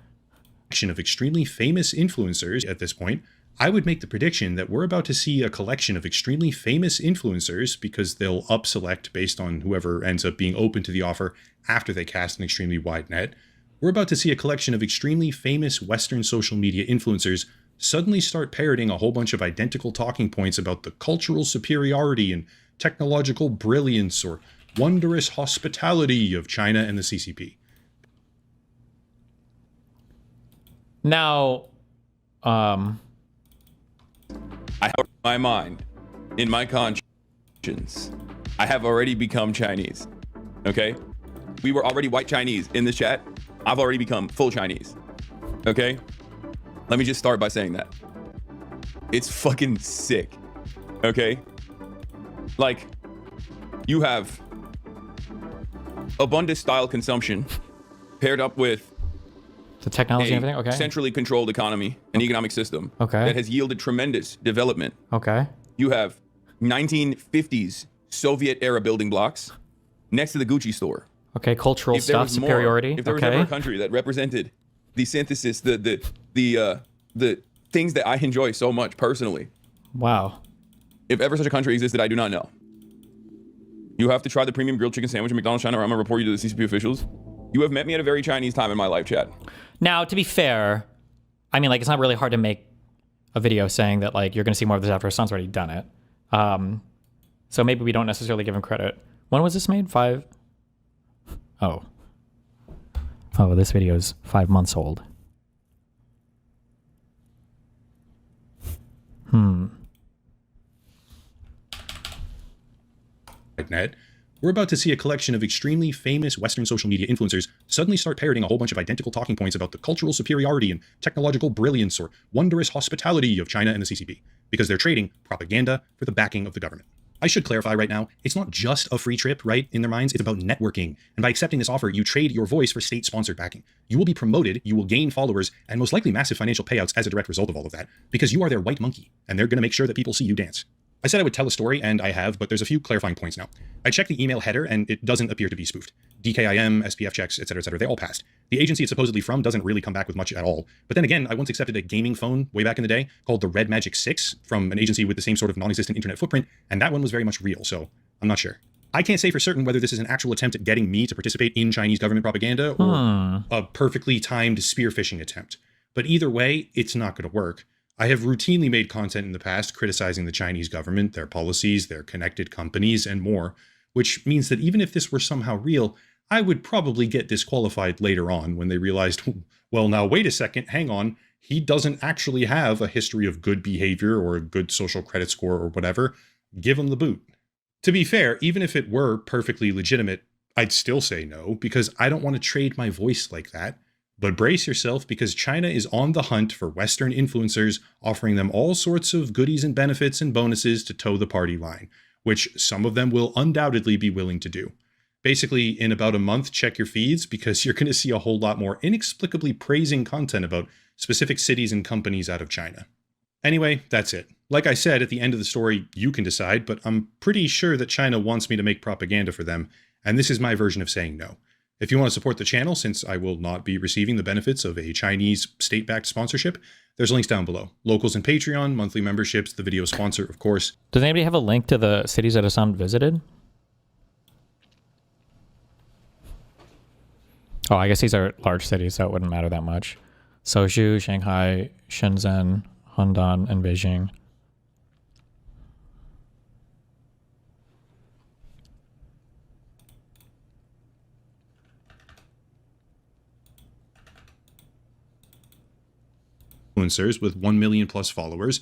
Of extremely famous influencers at this point. I would make the prediction that we're about to see a collection of extremely famous influencers, because they'll up-select based on whoever ends up being open to the offer after they cast an extremely wide net. We're about to see a collection of extremely famous Western social media influencers suddenly start parroting a whole bunch of identical talking points about the cultural superiority and technological brilliance or wondrous hospitality of China and the CCP. Now, I have my mind, in my conscience, I have already become Chinese. Okay? We were already white Chinese in this chat. I've already become full Chinese. Okay? Let me just start by saying that. It's fucking sick. Okay? Like, you have abundant style consumption paired up with the technology and everything, okay. Centrally controlled economy and economic system that has yielded tremendous development. Okay. You have 1950s Soviet era building blocks next to the Gucci store. Okay, cultural stuff, superiority. If there was ever a country that represented the synthesis, the things that I enjoy so much personally. Wow. If ever such a country existed, I do not know. You have to try the premium grilled chicken sandwich at McDonald's China, or I'm gonna report you to the CCP officials. You have met me at a very Chinese time in my life, chat. Now, to be fair, I mean, like, it's not really hard to make a video saying that, like, you're going to see more of this after Hassan's already done it. So maybe we don't necessarily give him credit. When was this made? Oh, this video is 5 months old. Net. We're about to see a collection of extremely famous Western social media influencers suddenly start parroting a whole bunch of identical talking points about the cultural superiority and technological brilliance or wondrous hospitality of China and the CCP, because they're trading propaganda for the backing of the government. I should clarify right now, it's not just a free trip, right, in their minds, it's about networking. And by accepting this offer, you trade your voice for state-sponsored backing. You will be promoted, you will gain followers, and most likely massive financial payouts as a direct result of all of that, because you are their white monkey, and they're going to make sure that people see you dance. I said I would tell a story, and I have, but there's a few clarifying points now. I checked the email header, and it doesn't appear to be spoofed. DKIM, SPF checks, etc., they all passed. The agency it's supposedly from doesn't really come back with much at all. But then again, I once accepted a gaming phone way back in the day called the Red Magic 6 from an agency with the same sort of non-existent internet footprint, and that one was very much real, so I'm not sure. I can't say for certain whether this is an actual attempt at getting me to participate in Chinese government propaganda or a perfectly timed spear phishing attempt. But either way, it's not going to work. I have routinely made content in the past criticizing the Chinese government, their policies, their connected companies, and more, which means that even if this were somehow real, I would probably get disqualified later on when they realized, well, now wait a second, hang on, he doesn't actually have a history of good behavior or a good social credit score or whatever. Give him the boot. To be fair, even if it were perfectly legitimate, I'd still say no, because I don't want to trade my voice like that. But brace yourself, because China is on the hunt for Western influencers, offering them all sorts of goodies and benefits and bonuses to toe the party line, which some of them will undoubtedly be willing to do. Basically, in about a month, check your feeds, because you're going to see a whole lot more inexplicably praising content about specific cities and companies out of China. Anyway, that's it. Like I said, at the end of the story, you can decide, but I'm pretty sure that China wants me to make propaganda for them, and this is my version of saying no. If you want to support the channel, since I will not be receiving the benefits of a Chinese state-backed sponsorship, there's links down below. Locals and Patreon, monthly memberships, the video sponsor, of course. Does anybody have a link to the cities that Hassan visited? Oh, I guess these are large cities, so it wouldn't matter that much. Suzhou, Shanghai, Shenzhen, Handan, and Beijing. Influencers with 1 million plus followers